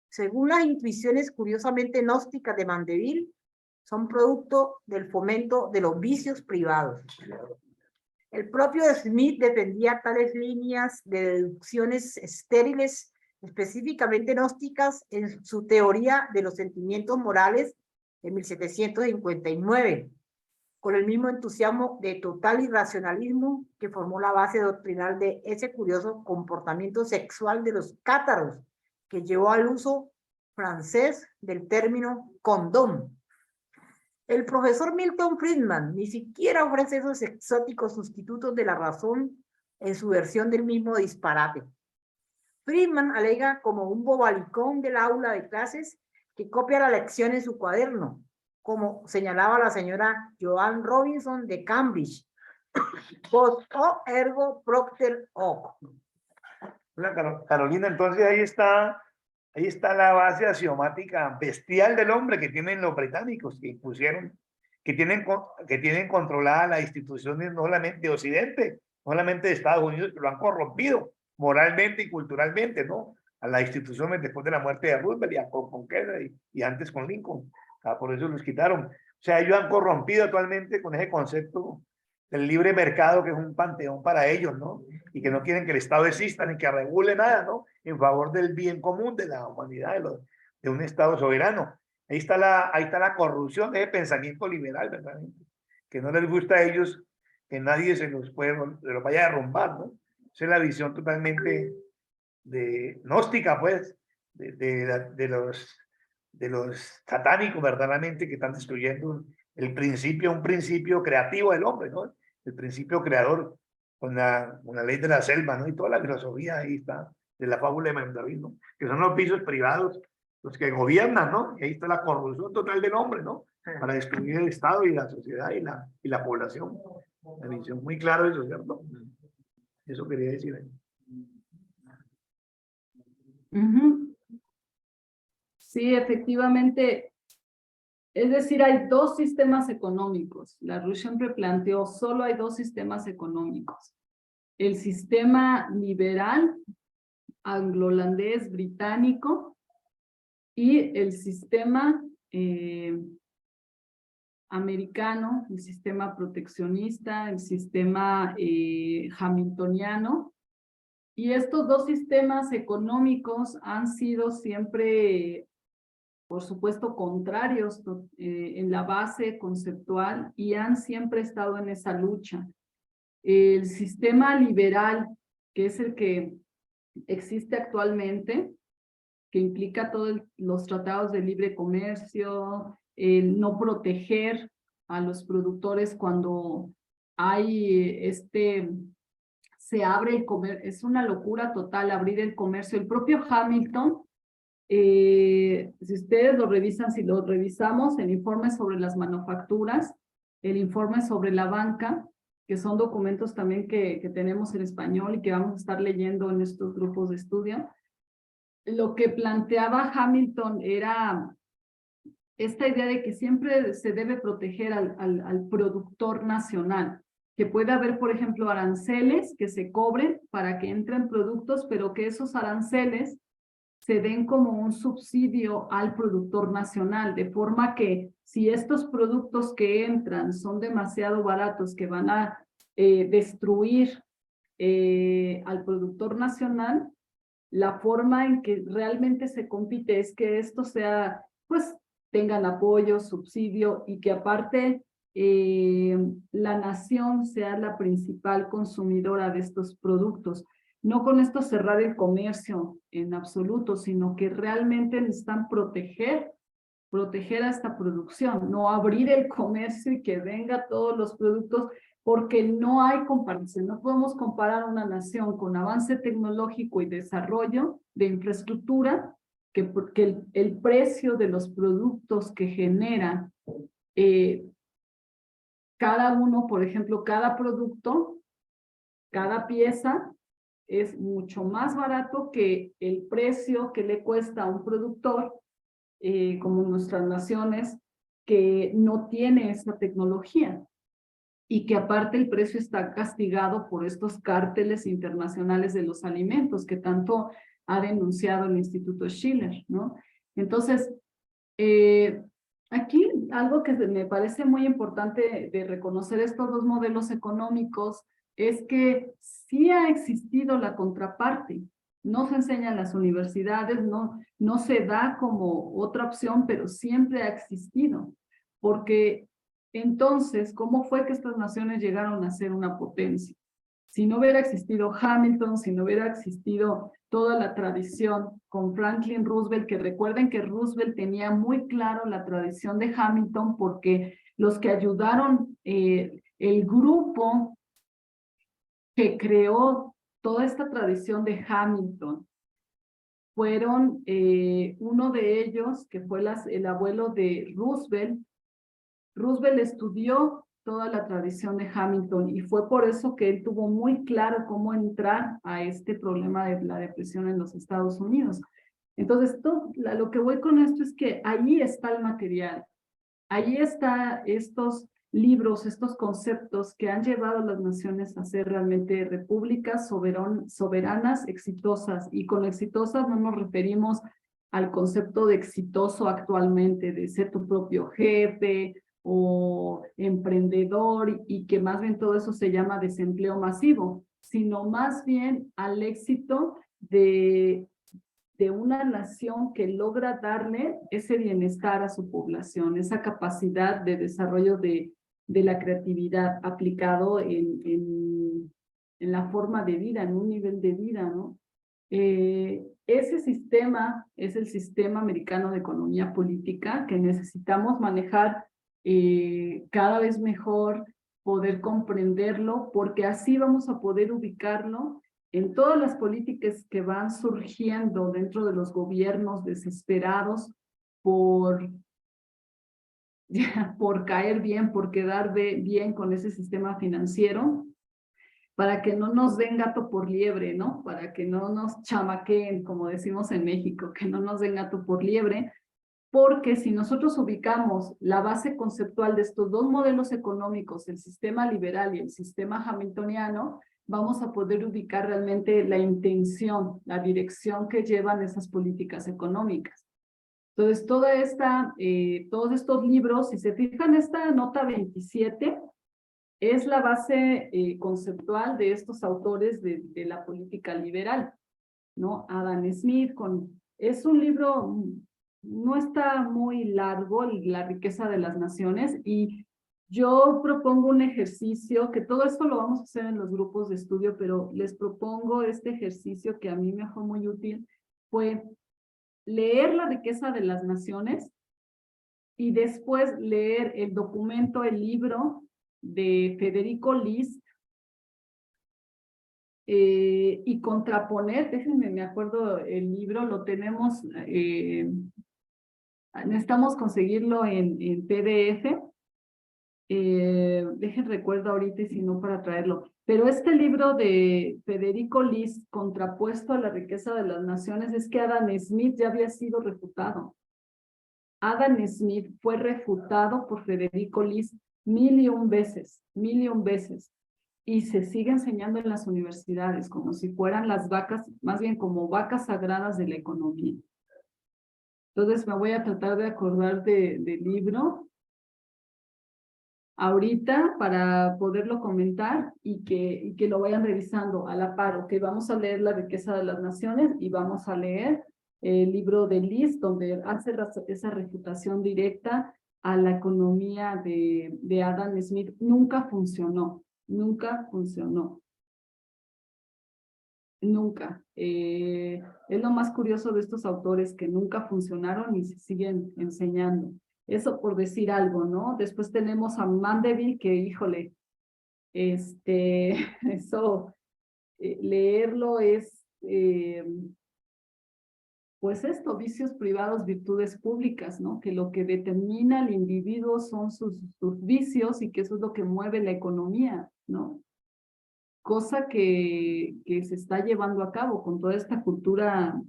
según las intuiciones curiosamente gnósticas de Mandeville, son producto del fomento de los vicios privados. El propio Smith defendía tales líneas de deducciones estériles, específicamente gnósticas, en su teoría de los sentimientos morales de 1759, con el mismo entusiasmo de total irracionalismo que formó la base doctrinal de ese curioso comportamiento sexual de los cátaros, que llevó al uso francés del término condón. El profesor Milton Friedman ni siquiera ofrece esos exóticos sustitutos de la razón en su versión del mismo disparate. Friedman alega como un bobalicón del aula de clases que copia la lección en su cuaderno, como señalaba la señora Joan Robinson de Cambridge. Post hoc ergo propter hoc. Carolina, entonces ahí está la base axiomática bestial del hombre que tienen los británicos, que impusieron, que tienen controlada las instituciones no solamente de Occidente, no solamente de Estados Unidos, que lo han corrompido moralmente y culturalmente, ¿no? A las instituciones después de la muerte de Roosevelt con Kennedy y antes con Lincoln. Por eso los quitaron. O sea, ellos han corrompido actualmente con ese concepto del libre mercado, que es un panteón para ellos, ¿no? Y que no quieren que el Estado exista ni que regule nada, ¿no? En favor del bien común de la humanidad, de un Estado soberano. Ahí está la corrupción de ese pensamiento liberal, ¿verdad? Que no les gusta a ellos que nadie se los vaya a derrumbar, ¿no? Esa es la visión totalmente gnóstica, pues, de los satánicos, verdaderamente, que están destruyendo un principio creativo del hombre, ¿no? El principio creador, con la ley de la selva, ¿no? Y toda la filosofía ahí está, de la fábula de Mandeville, ¿no? Que son los vicios privados los que gobiernan, ¿no? Y ahí está la corrupción total del hombre, ¿no? Para destruir el Estado y la sociedad y la población. La visión muy clara de eso, ¿cierto? Eso quería decir ahí. Sí, efectivamente. Es decir, hay dos sistemas económicos. Larouche siempre planteó, solo hay dos sistemas económicos. El sistema liberal, anglo-holandés, británico, y el sistema americano, el sistema proteccionista, el sistema hamiltoniano. Y estos dos sistemas económicos han sido siempre, por supuesto, contrarios en la base conceptual y han siempre estado en esa lucha. El sistema liberal, que es el que existe actualmente, que implica todos los tratados de libre comercio, el no proteger a los productores cuando hay se abre el comercio, es una locura total abrir el comercio. El propio Hamilton, si ustedes lo revisan, si lo revisamos, el informe sobre las manufacturas, el informe sobre la banca, que son documentos también que tenemos en español y que vamos a estar leyendo en estos grupos de estudio, lo que planteaba Hamilton era esta idea de que siempre se debe proteger al productor nacional, que puede haber, por ejemplo, aranceles que se cobren para que entren productos, pero que esos aranceles se den como un subsidio al productor nacional, de forma que si estos productos que entran son demasiado baratos, que van a destruir al productor nacional, la forma en que realmente se compite es que esto sea, pues, tengan apoyo, subsidio, y que aparte la nación sea la principal consumidora de estos productos. No con esto cerrar el comercio en absoluto, sino que realmente necesitan proteger a esta producción, no abrir el comercio y que venga todos los productos, porque no hay comparación. No podemos comparar una nación con avance tecnológico y desarrollo de infraestructura, porque el precio de los productos que genera cada uno, por ejemplo, cada producto, cada pieza, es mucho más barato que el precio que le cuesta a un productor, como nuestras naciones, que no tiene esta tecnología y que aparte el precio está castigado por estos cárteles internacionales de los alimentos que tanto ha denunciado el Instituto Schiller, ¿no? Entonces, aquí algo que me parece muy importante de reconocer estos dos modelos económicos es que sí ha existido la contraparte. No se enseña en las universidades, no se da como otra opción, pero siempre ha existido. Porque entonces, ¿cómo fue que estas naciones llegaron a ser una potencia? Si no hubiera existido Hamilton, si no hubiera existido toda la tradición con Franklin Roosevelt, que recuerden que Roosevelt tenía muy claro la tradición de Hamilton, porque los que ayudaron, el grupo que creó toda esta tradición de Hamilton, fueron uno de ellos, que fue el abuelo de Roosevelt. Roosevelt estudió toda la tradición de Hamilton y fue por eso que él tuvo muy claro cómo entrar a este problema de la depresión en los Estados Unidos. Entonces, lo que voy con esto es que allí está el material, allí están estos libros, estos conceptos que han llevado a las naciones a ser realmente repúblicas soberanas, exitosas, y con exitosas no nos referimos al concepto de exitoso actualmente, de ser tu propio jefe, o emprendedor, y que más bien todo eso se llama desempleo masivo, sino más bien al éxito de una nación que logra darle ese bienestar a su población, esa capacidad de desarrollo de la creatividad aplicado en la forma de vida, en un nivel de vida, ¿no? Ese sistema es el sistema americano de economía política que necesitamos manejar cada vez mejor, poder comprenderlo, porque así vamos a poder ubicarlo en todas las políticas que van surgiendo dentro de los gobiernos desesperados por caer bien, por quedar bien con ese sistema financiero, para que no nos den gato por liebre, ¿no? Para que no nos chamaqueen, como decimos en México, que no nos den gato por liebre, porque si nosotros ubicamos la base conceptual de estos dos modelos económicos, el sistema liberal y el sistema hamiltoniano, vamos a poder ubicar realmente la intención, la dirección que llevan esas políticas económicas. Entonces, todos estos libros, si se fijan, esta nota 27 es la base conceptual de estos autores de la política liberal, ¿no? Adam Smith, es un libro, no está muy largo, La riqueza de las naciones, y yo propongo un ejercicio, que todo esto lo vamos a hacer en los grupos de estudio, pero les propongo este ejercicio que a mí me fue muy útil, fue leer La riqueza de las naciones y después leer el documento, el libro de Federico List, y contraponer, déjenme, me acuerdo, el libro lo tenemos, necesitamos conseguirlo en PDF, recuerdo ahorita y si no para traerlo, pero este libro de Federico List, contrapuesto a La riqueza de las naciones, es que Adam Smith ya había sido refutado. Adam Smith fue refutado por Federico List 1,000,000 veces, 1,000,000 veces. Y se sigue enseñando en las universidades como si fueran las vacas, más bien como vacas sagradas de la economía. Entonces me voy a tratar de acordar del libro ahorita para poderlo comentar y que lo vayan revisando a la par. Ok, vamos a leer La riqueza de las naciones y vamos a leer el libro de List, donde hace esa refutación directa a la economía de Adam Smith nunca funcionó, nunca funcionó. Nunca. Es lo más curioso de estos autores que nunca funcionaron y se siguen enseñando. Eso por decir algo, ¿no? Después tenemos a Mandeville que, híjole, eso, leerlo es, pues esto, vicios privados, virtudes públicas, ¿no? Que lo que determina al individuo son sus vicios y que eso es lo que mueve la economía, ¿no? Cosa que se está llevando a cabo con toda esta cultura,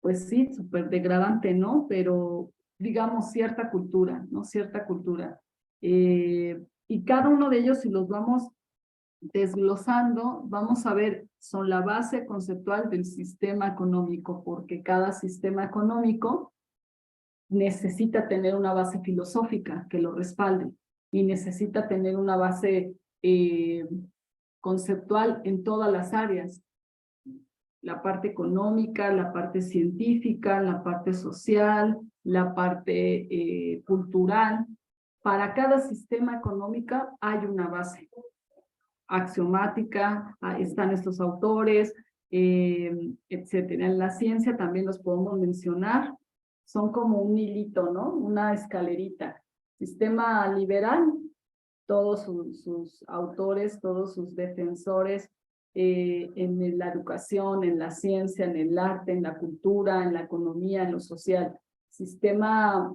pues sí, súper degradante, ¿no? Pero digamos cierta cultura, ¿no? Cierta cultura. Y cada uno de ellos, si los vamos desglosando, vamos a ver, son la base conceptual del sistema económico, porque cada sistema económico necesita tener una base filosófica que lo respalde y necesita tener una base conceptual en todas las áreas, la parte económica, la parte científica, la parte social, la parte cultural. Para cada sistema económico hay una base axiomática, están estos autores, etcétera. En la ciencia también los podemos mencionar, son como un hilito, ¿no? Una escalerita. Sistema liberal, todos sus autores, todos sus defensores en la educación, en la ciencia, en el arte, en la cultura, en la economía, en lo social. Sistema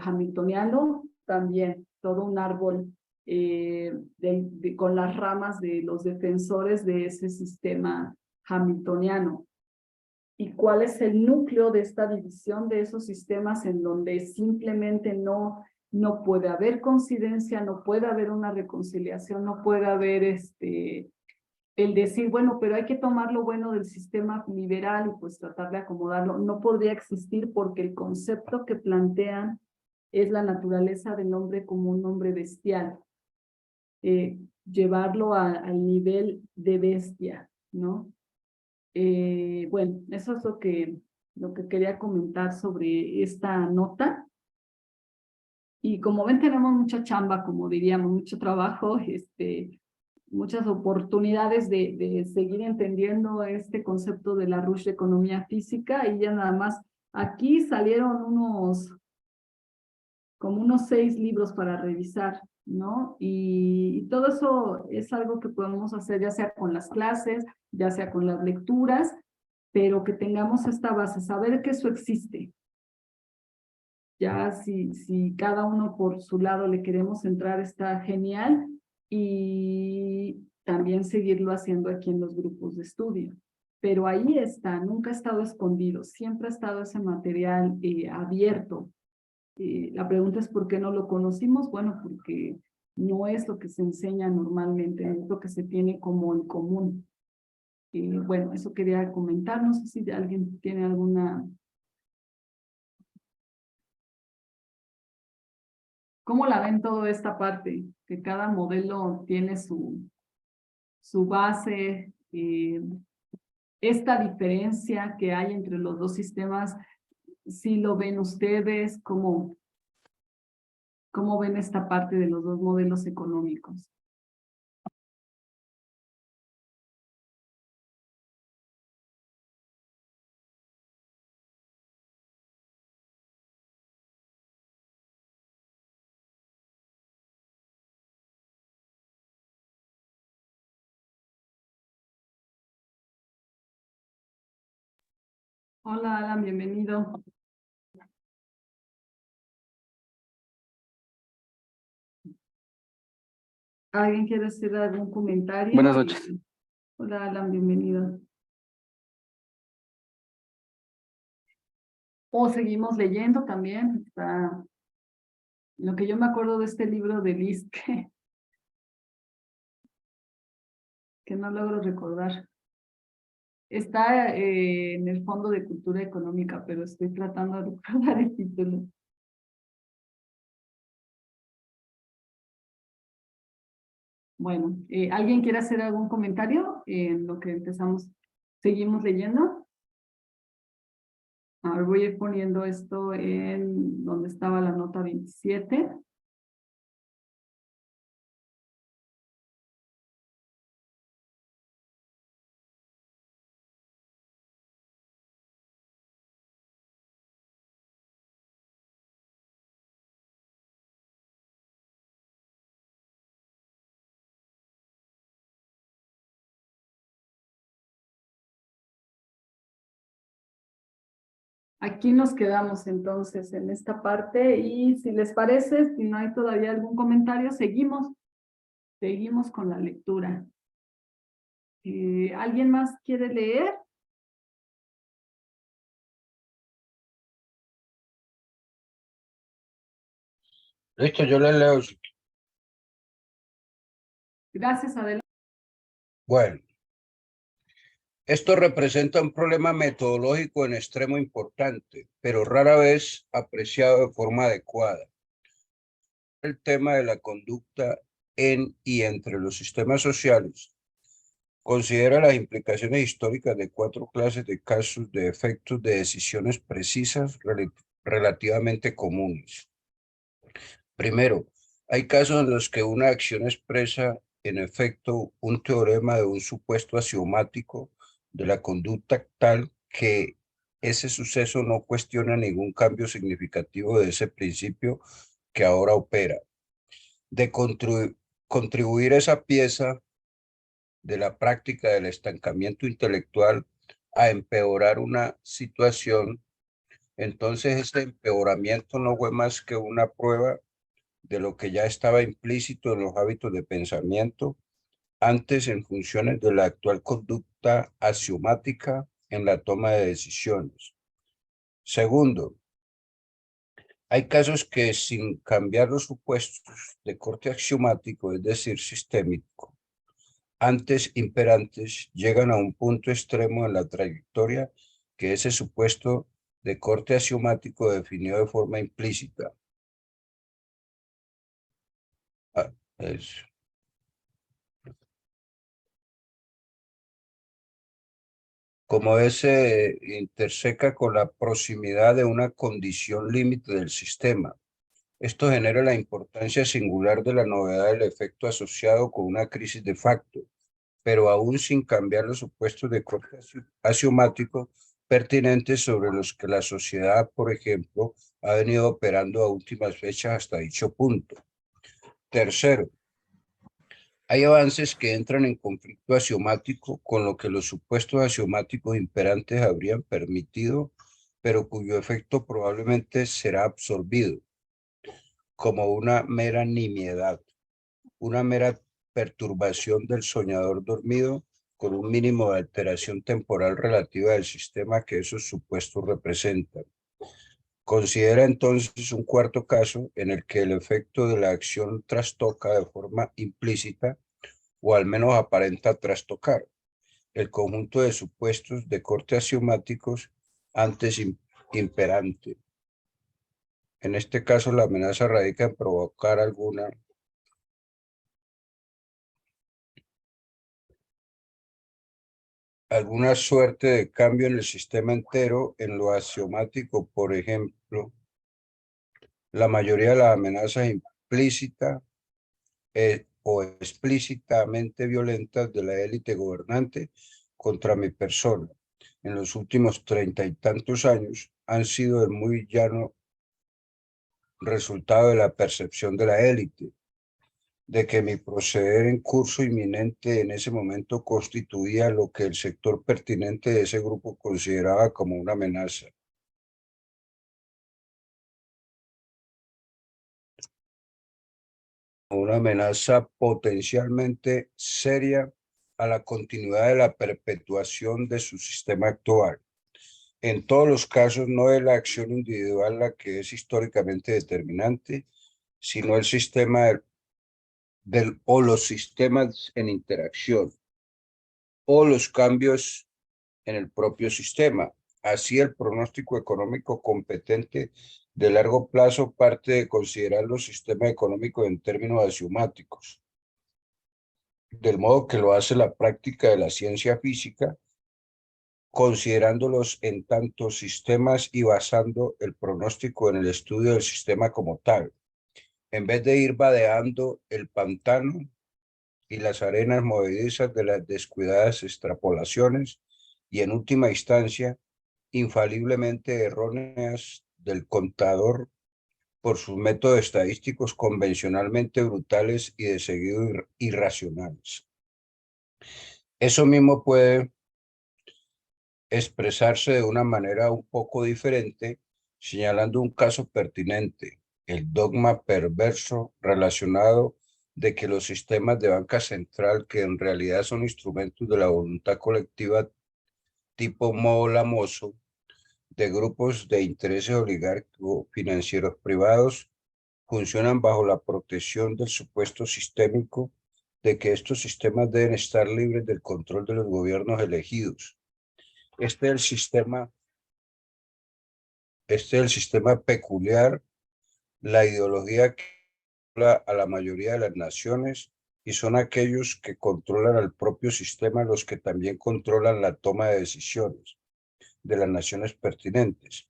hamiltoniano, también todo un árbol con las ramas de los defensores de ese sistema hamiltoniano. ¿Y cuál es el núcleo de esta división de esos sistemas en donde simplemente no puede haber coincidencia, no puede haber una reconciliación, no puede haber el decir, bueno, pero hay que tomar lo bueno del sistema liberal y pues tratar de acomodarlo? No podría existir porque el concepto que plantean es la naturaleza del hombre como un hombre bestial. Llevarlo al nivel de bestia, ¿no? Bueno, eso es lo que quería comentar sobre esta nota. Y como ven, tenemos mucha chamba, como diríamos, mucho trabajo, muchas oportunidades de seguir entendiendo este concepto de la Rush de economía física. Y ya nada más, aquí salieron como unos 6 libros para revisar, ¿no? Y todo eso es algo que podemos hacer ya sea con las clases, ya sea con las lecturas, pero que tengamos esta base, saber que eso existe. Ya si cada uno por su lado le queremos entrar, está genial, y también seguirlo haciendo aquí en los grupos de estudio. Pero ahí está, nunca ha estado escondido, siempre ha estado ese material abierto. La pregunta es ¿por qué no lo conocimos? Bueno, porque no es lo que se enseña normalmente, no es lo que se tiene como en común. Bueno, eso quería comentar, no sé si alguien tiene alguna... ¿Cómo la ven toda esta parte? Que cada modelo tiene su base, esta diferencia que hay entre los dos sistemas, ¿sí lo ven ustedes? ¿Cómo ven esta parte de los dos modelos económicos? Hola, Alan, bienvenido. ¿Alguien quiere hacer algún comentario? Buenas noches. Hola, Alan, bienvenido. O seguimos leyendo también. Está lo que yo me acuerdo de este libro de Liz, que no logro recordar. Está en el Fondo de Cultura Económica, pero estoy tratando de recordar el título. Bueno, ¿alguien quiere hacer algún comentario en lo que empezamos? ¿Seguimos leyendo? A ver, voy a ir poniendo esto en donde estaba la nota 27. Aquí nos quedamos entonces en esta parte y si les parece, si no hay todavía algún comentario, seguimos con la lectura. ¿Alguien más quiere leer? Listo, yo le leo. Gracias, Adela. Bueno, esto representa un problema metodológico en extremo importante, pero rara vez apreciado de forma adecuada. El tema de la conducta en y entre los sistemas sociales considera las implicaciones históricas de 4 clases de casos de efectos de decisiones precisas relativamente comunes. Primero, hay casos en los que una acción expresa en efecto un teorema de un supuesto axiomático de la conducta tal que ese suceso no cuestiona ningún cambio significativo de ese principio que ahora opera. De contribuir esa pieza de la práctica del estancamiento intelectual a empeorar una situación, entonces este empeoramiento no fue más que una prueba de lo que ya estaba implícito en los hábitos de pensamiento antes en funciones de la actual conducta axiomática en la toma de decisiones. Segundo, hay casos que sin cambiar los supuestos de corte axiomático, es decir, sistémico, antes imperantes, llegan a un punto extremo en la trayectoria que ese supuesto de corte axiomático definió de forma implícita. Es como ese interseca con la proximidad de una condición límite del sistema. Esto genera la importancia singular de la novedad del efecto asociado con una crisis de facto, pero aún sin cambiar los supuestos de corte axiomático pertinentes sobre los que la sociedad, por ejemplo, ha venido operando a últimas fechas hasta dicho punto. Tercero, hay avances que entran en conflicto axiomático con lo que los supuestos axiomáticos imperantes habrían permitido, pero cuyo efecto probablemente será absorbido como una mera nimiedad, una mera perturbación del soñador dormido con un mínimo de alteración temporal relativa del sistema que esos supuestos representan. Considera entonces un cuarto caso en el que el efecto de la acción trastoca de forma implícita o al menos aparenta trastocar el conjunto de supuestos de corte axiomáticos antes imperante. En este caso, la amenaza radica en provocar alguna suerte de cambio en el sistema entero en lo axiomático. Por ejemplo, la mayoría de las amenazas implícitas o explícitamente violentas de la élite gobernante contra mi persona en los últimos 30 y tantos años han sido el muy llano resultado de la percepción de la élite, de que mi proceder en curso inminente en ese momento constituía lo que el sector pertinente de ese grupo consideraba como una amenaza. Una amenaza potencialmente seria a la continuidad de la perpetuación de su sistema actual. En todos los casos no es la acción individual la que es históricamente determinante, sino el sistema o los sistemas en interacción o los cambios en el propio sistema. Así, el pronóstico económico competente de largo plazo parte de considerar los sistemas económicos en términos axiomáticos, del modo que lo hace la práctica de la ciencia física considerándolos en tantos sistemas y basando el pronóstico en el estudio del sistema como tal, en vez de ir vadeando el pantano y las arenas movedizas de las descuidadas extrapolaciones y en última instancia, infaliblemente erróneas del contador por sus métodos estadísticos convencionalmente brutales y de seguido irracionales. Eso mismo puede expresarse de una manera un poco diferente, señalando un caso pertinente, el dogma perverso relacionado de que los sistemas de banca central, que en realidad son instrumentos de la voluntad colectiva tipo modo Lamoso, de grupos de intereses oligárquicos financieros privados, funcionan bajo la protección del supuesto sistémico de que estos sistemas deben estar libres del control de los gobiernos elegidos. Este es el sistema peculiar, la ideología que controla a la mayoría de las naciones y son aquellos que controlan al propio sistema los que también controlan la toma de decisiones de las naciones pertinentes.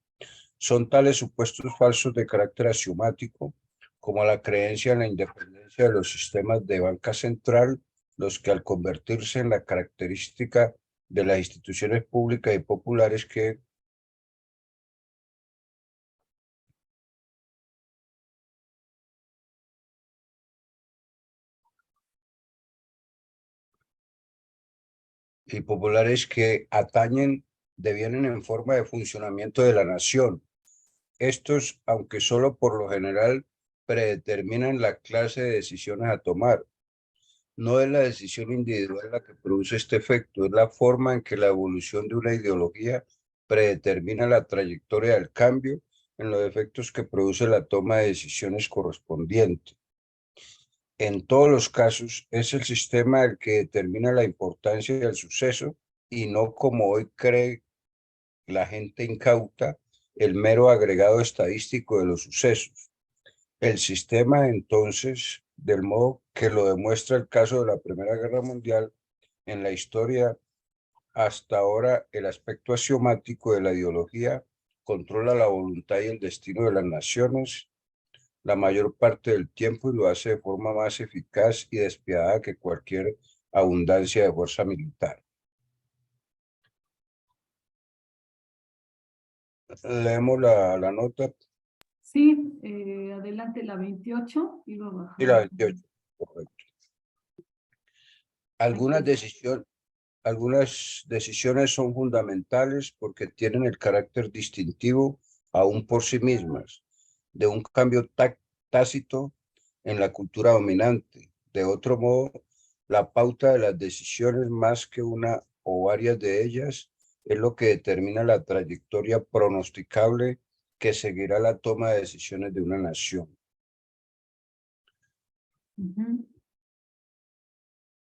Son tales supuestos falsos de carácter axiomático como la creencia en la independencia de los sistemas de banca central, los que al convertirse en la característica de las instituciones públicas y populares que atañen devienen en forma de funcionamiento de la nación. Estos, aunque solo por lo general predeterminan la clase de decisiones a tomar, no es la decisión individual la que produce este efecto, es la forma en que la evolución de una ideología predetermina la trayectoria del cambio en los efectos que produce la toma de decisiones correspondiente. En todos los casos, es el sistema el que determina la importancia del suceso y no, como hoy cree la gente incauta, el mero agregado estadístico de los sucesos. El sistema, entonces, del modo que lo demuestra el caso de la Primera Guerra Mundial, en la historia hasta ahora, el aspecto axiomático de la ideología controla la voluntad y el destino de las naciones la mayor parte del tiempo y lo hace de forma más eficaz y despiadada que cualquier abundancia de fuerza militar. Leemos la nota. Sí, adelante la 28 y luego Y la bajamos. 28, correcto. Aquí. Algunas decisiones son fundamentales porque tienen el carácter distintivo, aún por sí mismas, de un cambio tácito en la cultura dominante. De otro modo, la pauta de las decisiones, más que una o varias de ellas, es lo que determina la trayectoria pronosticable que seguirá la toma de decisiones de una nación.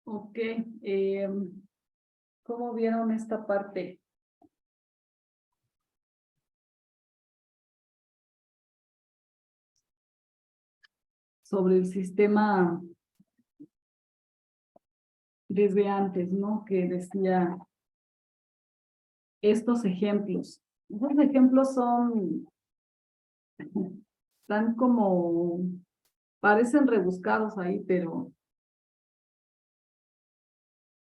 Ok, ¿cómo vieron esta parte? Sobre el sistema desde antes, ¿no? Que decía estos ejemplos. Estos ejemplos están como, parecen rebuscados ahí, pero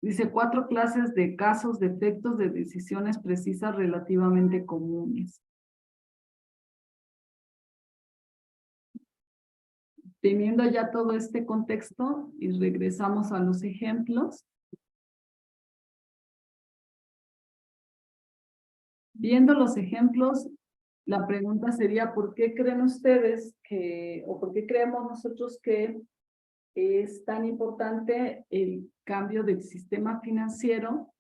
dice 4 clases de casos de efectos de decisiones precisas relativamente comunes. Teniendo ya todo este contexto y regresamos a los ejemplos. Viendo los ejemplos, la pregunta sería, ¿por qué creen ustedes que, o por qué creemos nosotros que es tan importante el cambio del sistema financiero?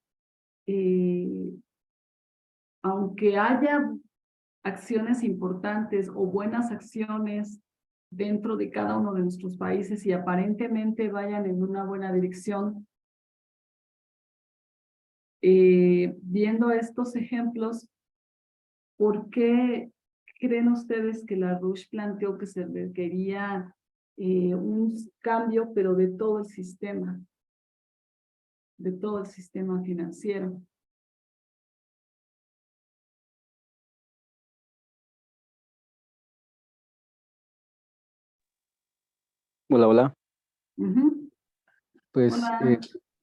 Aunque haya acciones importantes o buenas acciones dentro de cada uno de nuestros países y aparentemente vayan en una buena dirección, viendo estos ejemplos, ¿por qué creen ustedes que LaRouche planteó que se requería un cambio, pero de todo el sistema financiero? Hola, hola. Ujú. Pues Hola.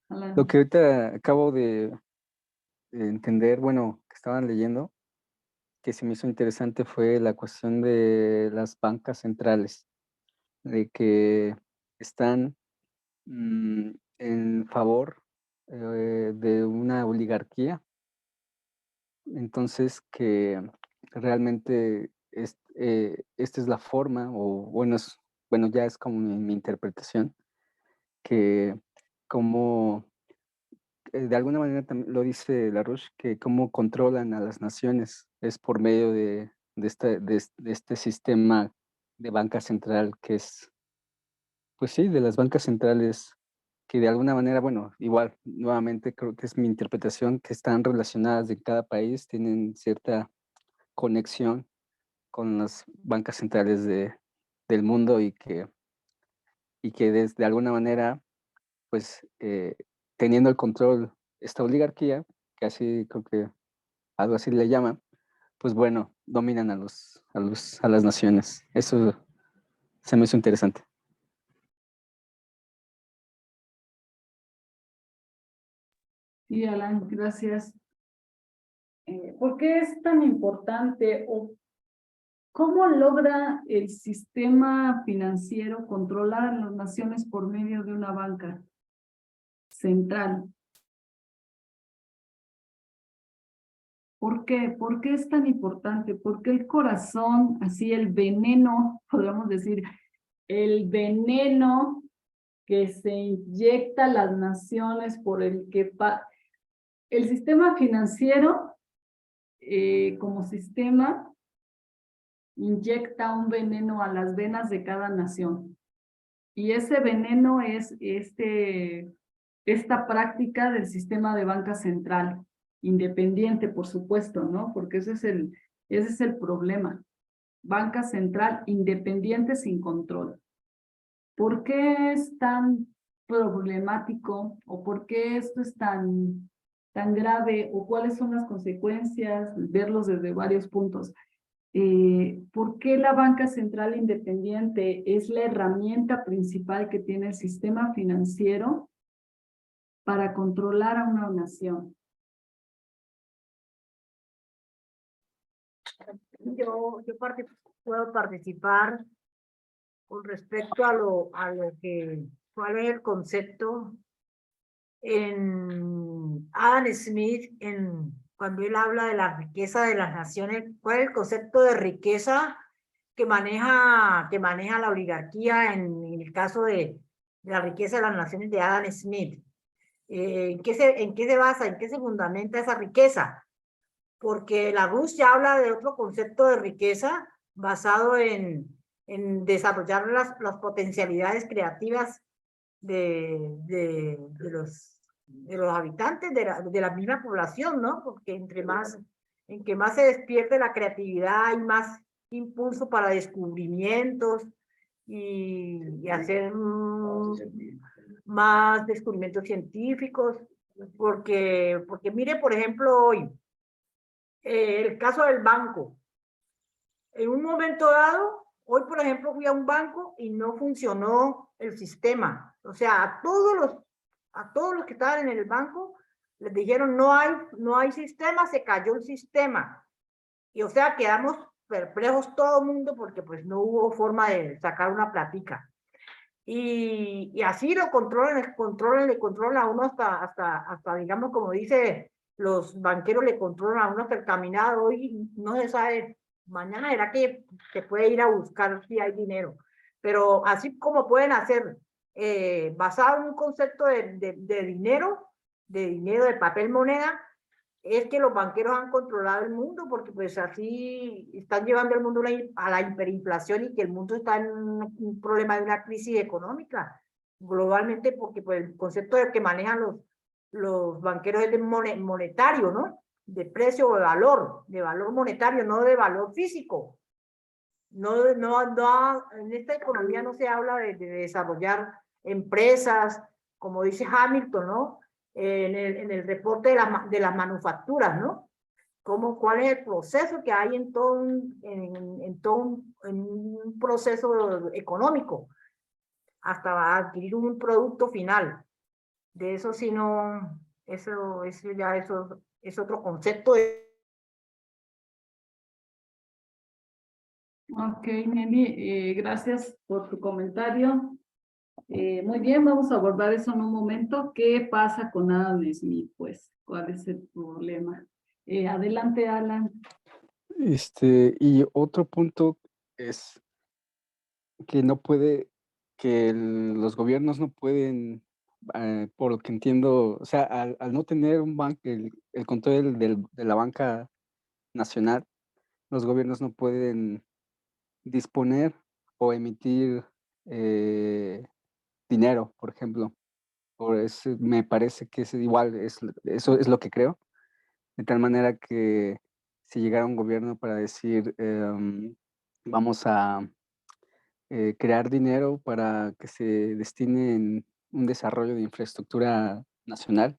Hola. lo que ahorita acabo de entender, bueno, que estaban leyendo, que se me hizo interesante fue la cuestión de las bancas centrales, de que están en favor de una oligarquía. Entonces, que realmente esta es la forma, o bueno, bueno, ya es como mi interpretación, que como de alguna manera también lo dice Larouche, que cómo controlan a las naciones es por medio de este sistema de banca central que es, pues sí, de las bancas centrales que de alguna manera, bueno, igual, nuevamente creo que es mi interpretación, que están relacionadas de cada país, tienen cierta conexión con las bancas centrales del mundo y que de alguna manera, pues teniendo el control esta oligarquía, que así creo que algo así le llaman, pues bueno, dominan a las naciones. Eso se me hizo interesante. Sí, Alan, gracias. ¿Por qué es tan importante o cómo logra el sistema financiero controlar a las naciones por medio de una banca central? ¿Por qué? ¿Por qué es tan importante? ¿Por qué el corazón, así el veneno, podríamos decir, el veneno que se inyecta a las naciones por el que el sistema financiero como sistema inyecta un veneno a las venas de cada nación? Y ese veneno es esta práctica del sistema de banca central, independiente, por supuesto, ¿no? Porque ese es el problema. Banca central independiente sin control. ¿Por qué es tan problemático o por qué esto es tan grave o cuáles son las consecuencias? Verlos desde varios puntos. ¿Por qué la banca central independiente es la herramienta principal que tiene el sistema financiero para controlar a una nación? Yo puedo participar con respecto a lo que, cuál es el concepto en Adam Smith, cuando él habla de la riqueza de las naciones, cuál es el concepto de riqueza que maneja la oligarquía en el caso de la riqueza de las naciones de Adam Smith. ¿En qué se basa, en qué se fundamenta esa riqueza? Porque Larouche ya habla de otro concepto de riqueza basado en desarrollar las potencialidades creativas de los habitantes de la misma población, ¿no? Porque en que más se despierte la creatividad hay más impulso para descubrimientos y hacer más descubrimientos científicos, porque mire, por ejemplo, hoy, el caso del banco. En un momento dado, hoy, por ejemplo, fui a un banco y no funcionó el sistema. O sea, a todos los que estaban en el banco les dijeron no hay sistema, se cayó el sistema. Y o sea, quedamos perplejos todo el mundo porque pues no hubo forma de sacar una platica. Y así lo controlan a uno hasta digamos, como dice, los banqueros le controlan a uno hasta el caminado. Hoy no se sabe, mañana era que se puede ir a buscar si hay dinero. Pero así como pueden hacer, basado en un concepto de dinero, de papel moneda, es que los banqueros han controlado el mundo porque pues así están llevando el mundo a la hiperinflación y que el mundo está en un problema de una crisis económica globalmente porque pues el concepto de que manejan los banqueros es de monetario, ¿no? De precio o de valor monetario, no de valor físico. No, en esta economía no se habla de desarrollar empresas, como dice Hamilton, ¿no? En el reporte de las manufacturas, ¿no? ¿Cuál es el proceso que hay en todo un proceso económico? hasta adquirir un producto final. De eso sí no, eso ya es otro concepto. Ok, Nelly, gracias por tu comentario. Muy bien, vamos a abordar eso en un momento. ¿Qué pasa con Adam Smith? Pues, ¿cuál es el problema? Adelante, Alan. Y otro punto es que no puede, que los gobiernos no pueden, por lo que entiendo, o sea, al no tener el control de la banca nacional, los gobiernos no pueden disponer o emitir dinero, por ejemplo. Por eso me parece que es igual, eso es lo que creo, de tal manera que si llegara un gobierno para decir, vamos a crear dinero para que se destine en un desarrollo de infraestructura nacional,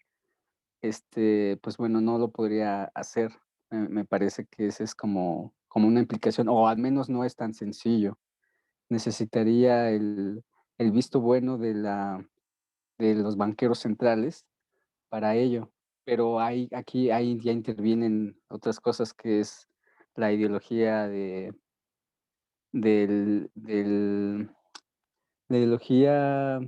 pues bueno, no lo podría hacer. Me parece que ese es como una implicación, o al menos no es tan sencillo. Necesitaría el visto bueno de los banqueros centrales para ello, pero aquí ya intervienen otras cosas, que es la ideología del, del, la ideología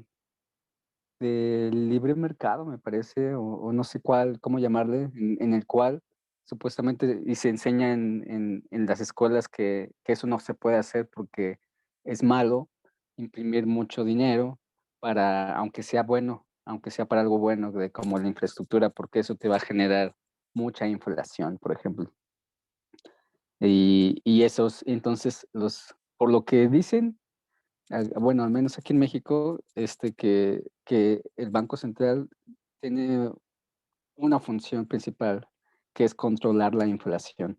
del libre mercado, me parece, o no sé cómo llamarle, en el cual supuestamente, y se enseña en las escuelas que eso no se puede hacer porque es malo imprimir mucho dinero para, aunque sea bueno, aunque sea para algo bueno, como la infraestructura, porque eso te va a generar mucha inflación, por ejemplo. Y esos, entonces, por lo que dicen, bueno, al menos aquí en México, que el Banco Central tiene una función principal, que es controlar la inflación.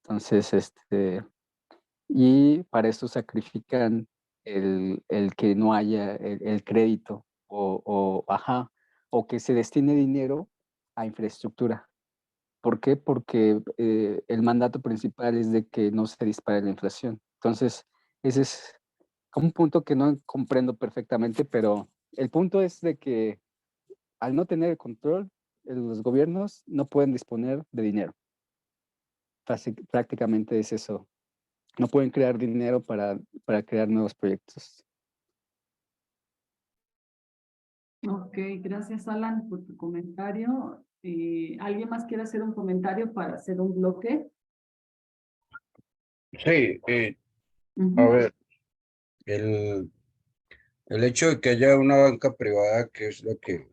Entonces, y para eso sacrifican el que no haya el crédito o que se destine dinero a infraestructura. ¿Por qué? Porque el mandato principal es de que no se dispare la inflación. Entonces, ese es como un punto que no comprendo perfectamente, pero el punto es de que al no tener el control, los gobiernos no pueden disponer de dinero. Prácticamente es eso. No pueden crear dinero para crear nuevos proyectos. Ok, gracias, Alan, por tu comentario. ¿Alguien más quiere hacer un comentario para hacer un bloque? Sí, a Ujú. ver, el hecho de que haya una banca privada que es la que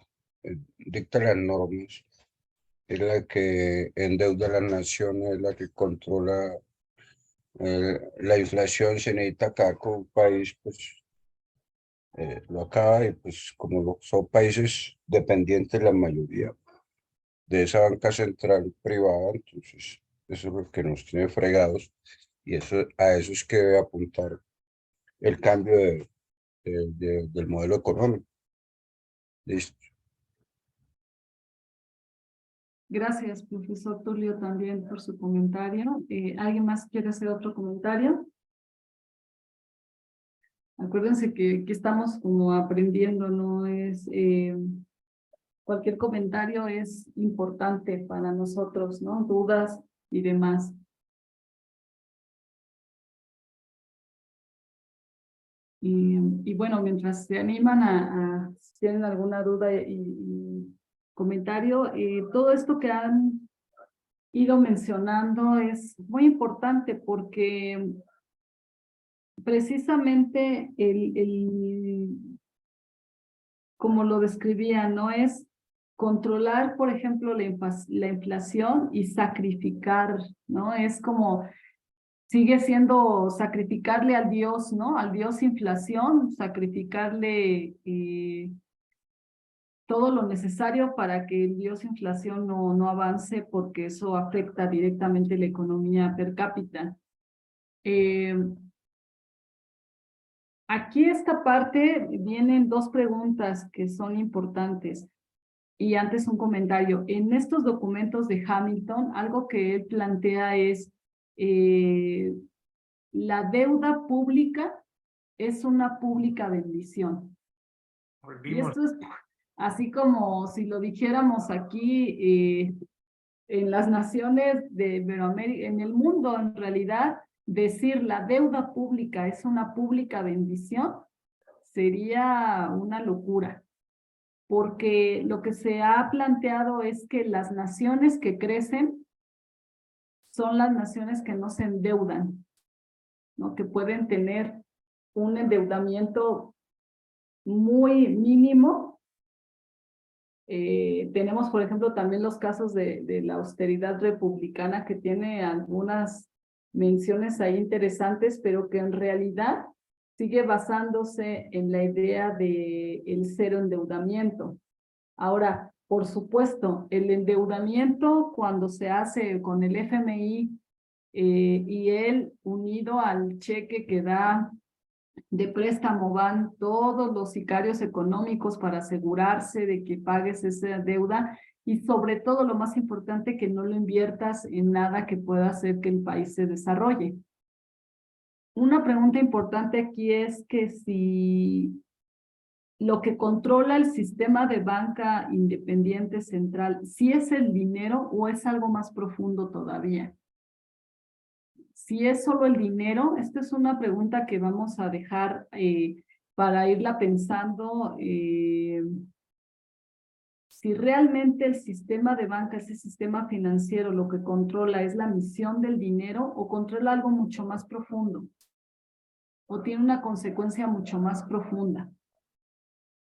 dicta las normas, es la que endeuda a las naciones, es la que controla la inflación, se necesita acá con un país, pues lo acaba, y pues como son países dependientes la mayoría de esa banca central privada, entonces eso es lo que nos tiene fregados, y a eso es que debe apuntar el cambio del modelo económico. Listo. Gracias, profesor Tulio, también por su comentario. ¿Alguien más quiere hacer otro comentario? Acuérdense que estamos como aprendiendo, no es... cualquier comentario es importante para nosotros, ¿no? Dudas y demás. Y bueno, mientras se animan si tienen alguna duda y comentario, todo esto que han ido mencionando es muy importante porque precisamente como lo describía, no es controlar, por ejemplo, la inflación y sacrificar, ¿no? Es como, sigue siendo sacrificarle al Dios, ¿no? Al Dios inflación, sacrificarle todo lo necesario para que el Dios inflación no avance, porque eso afecta directamente la economía per cápita. Aquí esta parte vienen dos preguntas que son importantes. Y antes un comentario. En estos documentos de Hamilton, algo que él plantea es la deuda pública es una pública bendición. Y Volvimos. esto es así como si lo dijéramos aquí en las naciones de Iberoamérica, en el mundo en realidad, decir la deuda pública es una pública bendición sería una locura, porque lo que se ha planteado es que las naciones que crecen son las naciones que no se endeudan, ¿no? Que pueden tener un endeudamiento muy mínimo. Tenemos, por ejemplo, también los casos de la austeridad republicana, que tiene algunas menciones ahí interesantes, pero que en realidad sigue basándose en la idea de el cero endeudamiento. Ahora, por supuesto, el endeudamiento cuando se hace con el FMI y él unido al cheque que da de préstamo van todos los sicarios económicos para asegurarse de que pagues esa deuda y sobre todo lo más importante, que no lo inviertas en nada que pueda hacer que el país se desarrolle. Una pregunta importante aquí es que si lo que controla el sistema de banca independiente central, ¿si es el dinero o es algo más profundo todavía? Si es solo el dinero, esta es una pregunta que vamos a dejar para irla pensando. Si realmente el sistema de banca, ese sistema financiero, lo que controla es la emisión del dinero o controla algo mucho más profundo o tiene una consecuencia mucho más profunda.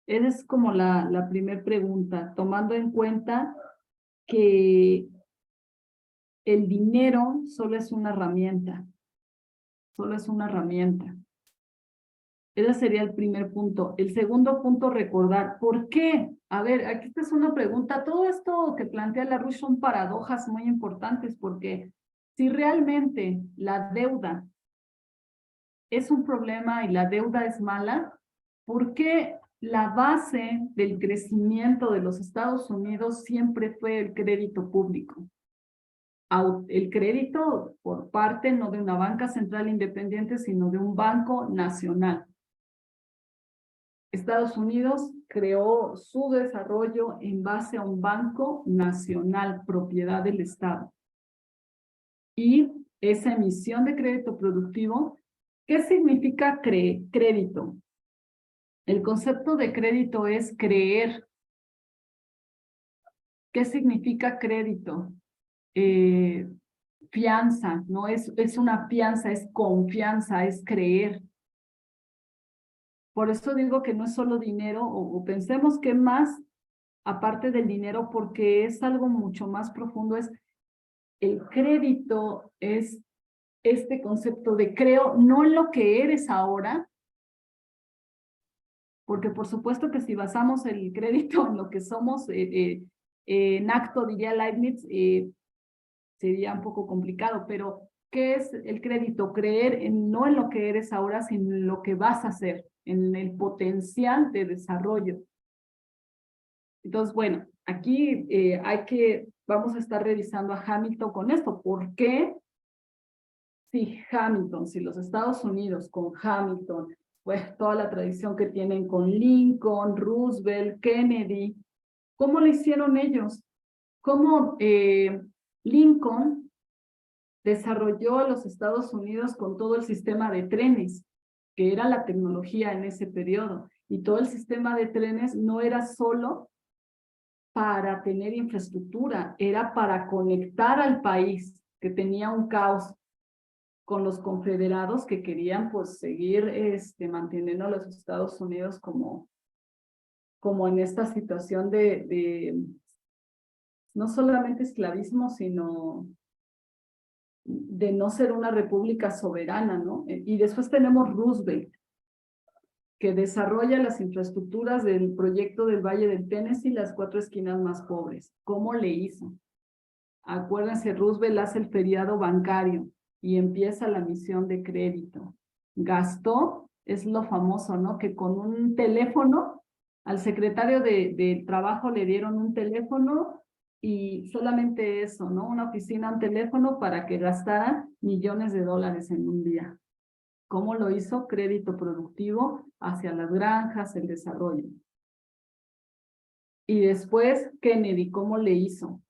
Esa es como la primera pregunta, tomando en cuenta que el dinero solo es una herramienta. Solo es una herramienta. Ese sería el primer punto. El segundo punto, recordar, ¿por qué? A ver, aquí esta es una pregunta. Todo esto que plantea Larouche son paradojas muy importantes, porque si realmente la deuda es un problema y la deuda es mala, ¿por qué la base del crecimiento de los Estados Unidos siempre fue el crédito público? El crédito por parte no de una banca central independiente, sino de un banco nacional. Estados Unidos creó su desarrollo en base a un banco nacional, propiedad del Estado. Y esa emisión de crédito productivo, ¿qué significa crédito? El concepto de crédito es creer. ¿Qué significa crédito? Fianza, no es una fianza, es confianza, es creer. Por eso digo que no es solo dinero, o pensemos que más aparte del dinero, porque es algo mucho más profundo, es el crédito, es este concepto de creo, no en lo que eres ahora, porque por supuesto que si basamos el crédito en lo que somos, en acto, diría Leibniz, sería un poco complicado, pero ¿qué es el crédito? Creer no en lo que eres ahora, sino en lo que vas a hacer, en el potencial de desarrollo. Entonces, bueno, aquí vamos a estar revisando a Hamilton con esto. ¿Por qué? Si los Estados Unidos con Hamilton, pues toda la tradición que tienen con Lincoln, Roosevelt, Kennedy, ¿cómo lo hicieron ellos? ¿Cómo Lincoln desarrolló a los Estados Unidos con todo el sistema de trenes, que era la tecnología en ese periodo? Y todo el sistema de trenes no era solo para tener infraestructura, era para conectar al país, que tenía un caos, con los confederados que querían pues seguir manteniendo a los Estados Unidos como en esta situación de no solamente esclavismo, sino de no ser una república soberana, ¿no? Y después tenemos Roosevelt, que desarrolla las infraestructuras del proyecto del Valle del Tennessee, las 4 esquinas más pobres. ¿Cómo le hizo? Acuérdense, Roosevelt hace el feriado bancario y empieza la emisión de crédito. Gastó, es lo famoso, ¿no? Que con un teléfono, al secretario del trabajo le dieron un teléfono y solamente eso, ¿no? Una oficina, un teléfono para que gastara millones de dólares en un día. ¿Cómo lo hizo? Crédito productivo hacia las granjas, el desarrollo. Y después, Kennedy, ¿cómo le hizo?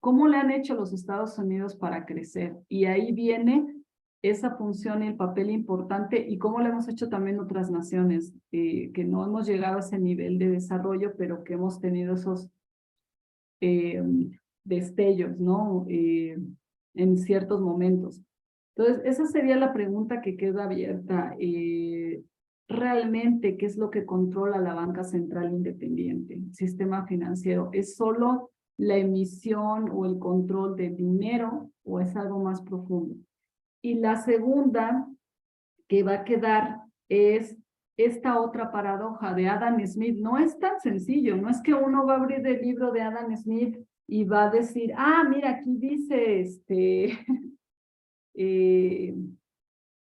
¿Cómo le han hecho los Estados Unidos para crecer? Y ahí viene esa función y el papel importante, y cómo lo hemos hecho también otras naciones, que no hemos llegado a ese nivel de desarrollo, pero que hemos tenido esos destellos, ¿no? En ciertos momentos. Entonces, esa sería la pregunta que queda abierta. Realmente, ¿qué es lo que controla la banca central independiente? Sistema financiero. ¿Es solo la emisión o el control de dinero o es algo más profundo? Y la segunda que va a quedar es esta otra paradoja de Adam Smith. No es tan sencillo, no es que uno va a abrir el libro de Adam Smith y va a decir, ah, mira, aquí dice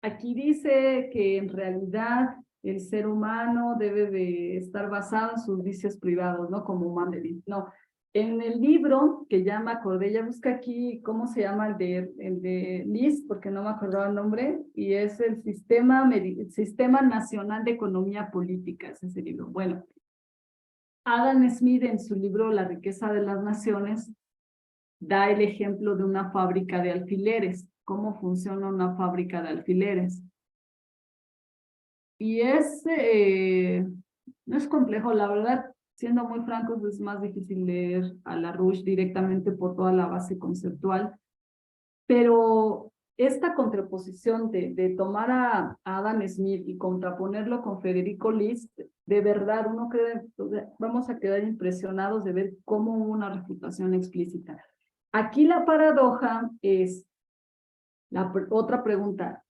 aquí dice que en realidad el ser humano debe de estar basado en sus vicios privados, ¿no? Como Mandeville. No, en el libro, que ya me acordé, ya busca aquí cómo se llama el de Liz, porque no me acordaba el nombre, y es el Sistema Nacional de Economía Política, es ese libro. Bueno, Adam Smith en su libro La riqueza de las naciones da el ejemplo de una fábrica de alfileres. ¿Cómo funciona una fábrica de alfileres? Y no es complejo, la verdad, siendo muy francos, es más difícil leer a LaRouche directamente por toda la base conceptual, pero esta contraposición de tomar a Adam Smith y contraponerlo con Federico List, de verdad, uno cree, vamos a quedar impresionados de ver cómo hubo una refutación explícita. Aquí la paradoja es, otra pregunta,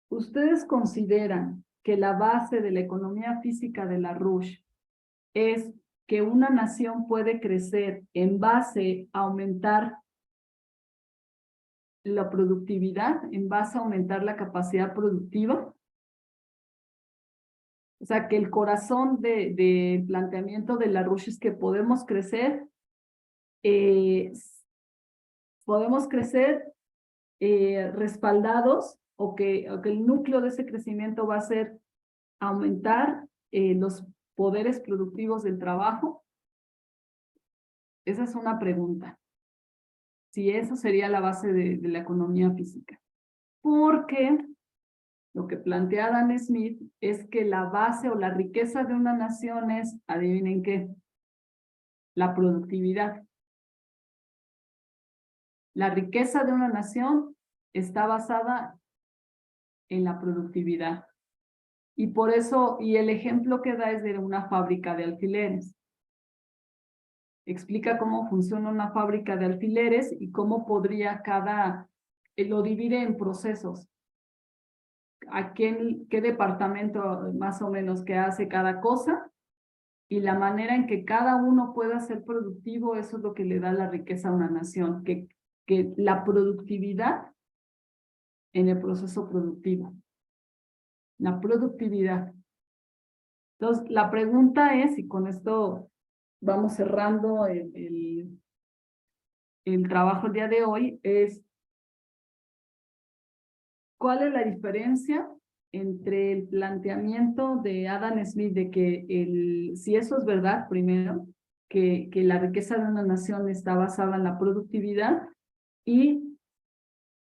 ¿ustedes consideran que la base de la economía física de LaRouche es que una nación puede crecer en base a aumentar la productividad, en base a aumentar la capacidad productiva? O sea, que el corazón del planteamiento de LaRouche es que podemos crecer respaldados o que el núcleo de ese crecimiento va a ser aumentar los poderes productivos del trabajo. Esa es una pregunta. Si eso sería la base de la economía física. Porque lo que plantea Adam Smith es que la base o la riqueza de una nación es, adivinen qué, la productividad. La riqueza de una nación está basada en la productividad. Y por eso, y el ejemplo que da es de una fábrica de alfileres. Explica cómo funciona una fábrica de alfileres y cómo podría lo divide en procesos. ¿Qué departamento más o menos que hace cada cosa? Y la manera en que cada uno pueda ser productivo, eso es lo que le da la riqueza a una nación, que la productividad en el proceso productivo. La productividad. Entonces, la pregunta es, y con esto vamos cerrando el trabajo el día de hoy, es ¿cuál es la diferencia entre el planteamiento de Adam Smith de que si eso es verdad, primero, que la riqueza de una nación está basada en la productividad, y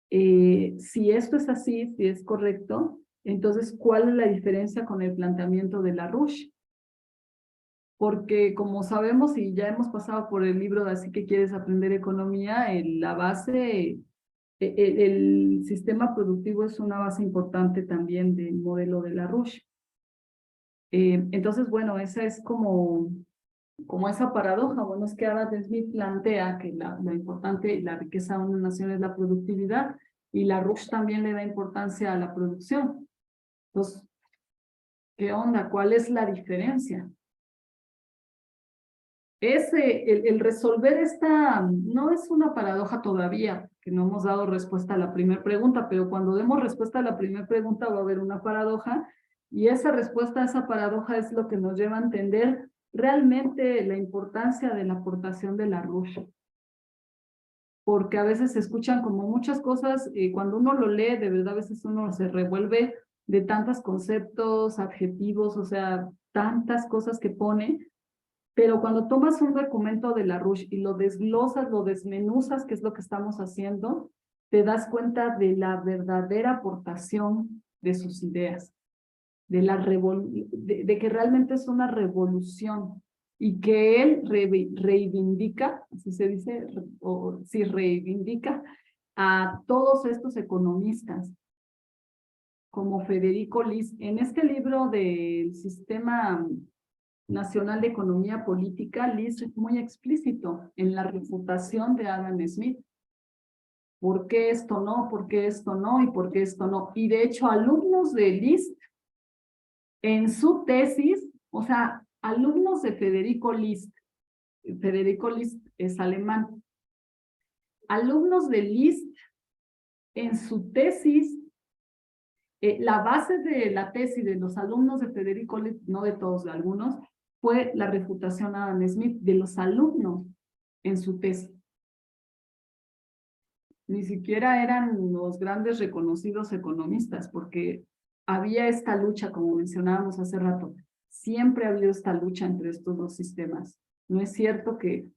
si esto es así, si es correcto, entonces, ¿cuál es la diferencia con el planteamiento de LaRouche? Porque como sabemos y ya hemos pasado por el libro de Así que quieres aprender economía, la base, el sistema productivo es una base importante también del modelo de LaRouche. Entonces, bueno, esa es como esa paradoja. Bueno, es que Adam Smith plantea que lo importante y la riqueza de una nación es la productividad, y LaRouche también le da importancia a la producción. Entonces, ¿qué onda? ¿Cuál es la diferencia? El resolver no es una paradoja todavía, que no hemos dado respuesta a la primera pregunta, pero cuando demos respuesta a la primera pregunta va a haber una paradoja, y esa respuesta a esa paradoja es lo que nos lleva a entender realmente la importancia de la aportación de LaRouche. porque a veces se escuchan como muchas cosas, cuando uno lo lee, de verdad a veces uno se revuelve de tantos conceptos, adjetivos, o sea, tantas cosas que pone, pero cuando tomas un documento de LaRouche y lo desglosas, lo desmenuzas, que es lo que estamos haciendo, te das cuenta de la verdadera aportación de sus ideas, de que realmente es una revolución y que él reivindica, así se dice, o sí, reivindica a todos estos economistas, como Federico Lis. En este libro del Sistema Nacional de Economía Política, Lis es muy explícito en la refutación de Adam Smith. ¿Por qué esto no? ¿Por qué esto no? ¿Y por qué esto no? Y de hecho, alumnos de List, en su tesis, o sea, alumnos de Federico List es alemán, alumnos de List, en su tesis, la base de la tesis de los alumnos de Federico List, no de todos, de algunos, fue la refutación a Adam Smith de los alumnos en su tesis. Ni siquiera eran los grandes reconocidos economistas, porque había esta lucha, como mencionábamos hace rato, siempre ha habido esta lucha entre estos dos sistemas. No es cierto que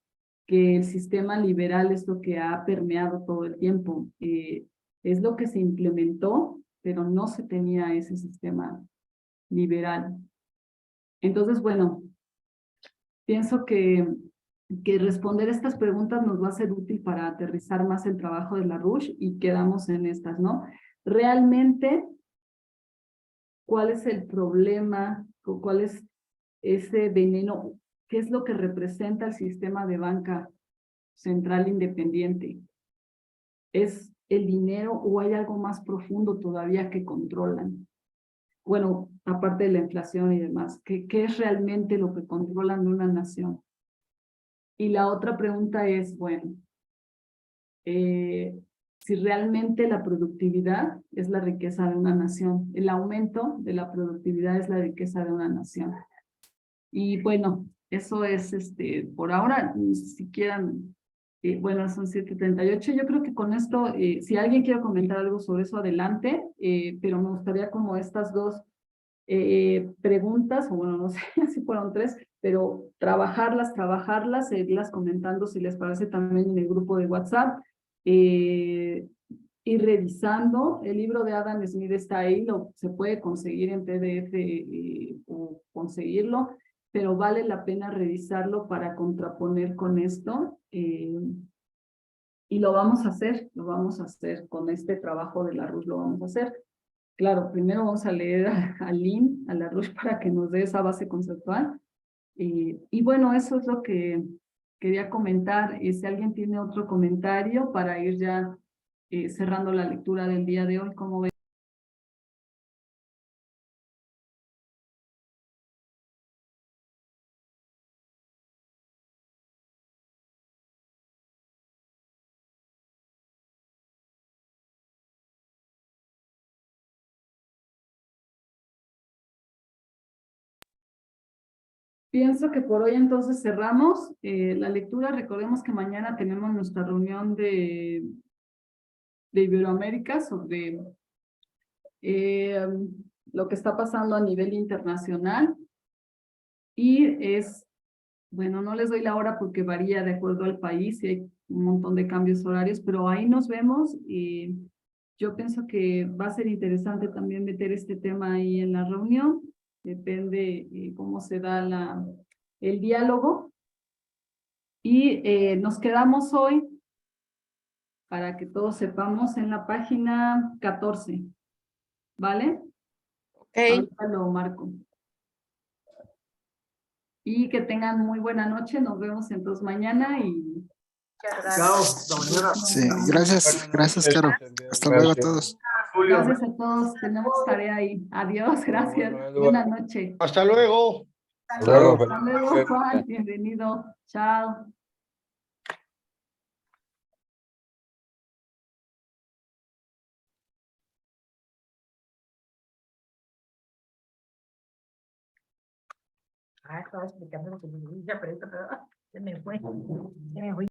el sistema liberal es lo que ha permeado todo el tiempo, es lo que se implementó, pero no se tenía ese sistema liberal. Entonces, bueno, pienso que responder estas preguntas nos va a ser útil para aterrizar más el trabajo de LaRouche y quedamos en estas, ¿no? Realmente, ¿cuál es el problema? ¿Cuál es ese veneno? ¿Qué es lo que representa el sistema de banca central independiente? ¿Es el dinero o hay algo más profundo todavía que controlan? Bueno, aparte de la inflación y demás, ¿qué es realmente lo que controlan de una nación? Y la otra pregunta es, bueno, si realmente la productividad es la riqueza de una nación, el aumento de la productividad es la riqueza de una nación. Y bueno, eso es por ahora, si quieran, bueno, son 7:38, yo creo que con esto, si alguien quiere comentar algo sobre eso, adelante, pero me gustaría como estas dos preguntas, o bueno, no sé si fueron tres, pero trabajarlas, seguirlas comentando si les parece también en el grupo de WhatsApp, ir revisando. El libro de Adam Smith está ahí, se puede conseguir en PDF o conseguirlo, pero vale la pena revisarlo para contraponer con esto. Y lo vamos a hacer con este trabajo de LaRouche, lo vamos a hacer. Claro, primero vamos a leer a Lynn, a LaRouche, para que nos dé esa base conceptual. Y bueno, eso es lo que quería comentar. Si alguien tiene otro comentario para ir ya cerrando la lectura del día de hoy, ¿cómo ven? Pienso que por hoy entonces cerramos la lectura. Recordemos que mañana tenemos nuestra reunión de Iberoamérica sobre lo que está pasando a nivel internacional. Y bueno, no les doy la hora porque varía de acuerdo al país y hay un montón de cambios horarios, pero ahí nos vemos y yo pienso que va a ser interesante también meter este tema ahí en la reunión. Depende cómo se da el diálogo. Y nos quedamos hoy, para que todos sepamos, en la página 14, ¿vale? Ok. Ahorita lo marco. Y que tengan muy buena noche, nos vemos entonces mañana y... Chao, hasta mañana. Sí, gracias, gracias, Caro. Hasta luego a todos. Julio. Gracias a todos, tenemos tarea ahí. Adiós, gracias. Bueno, Eduardo. Buenas noches. Hasta luego. Hasta luego, Hasta luego, Juan, bienvenido. Chao. Estaba explicando lo que me dice, pero se me fue.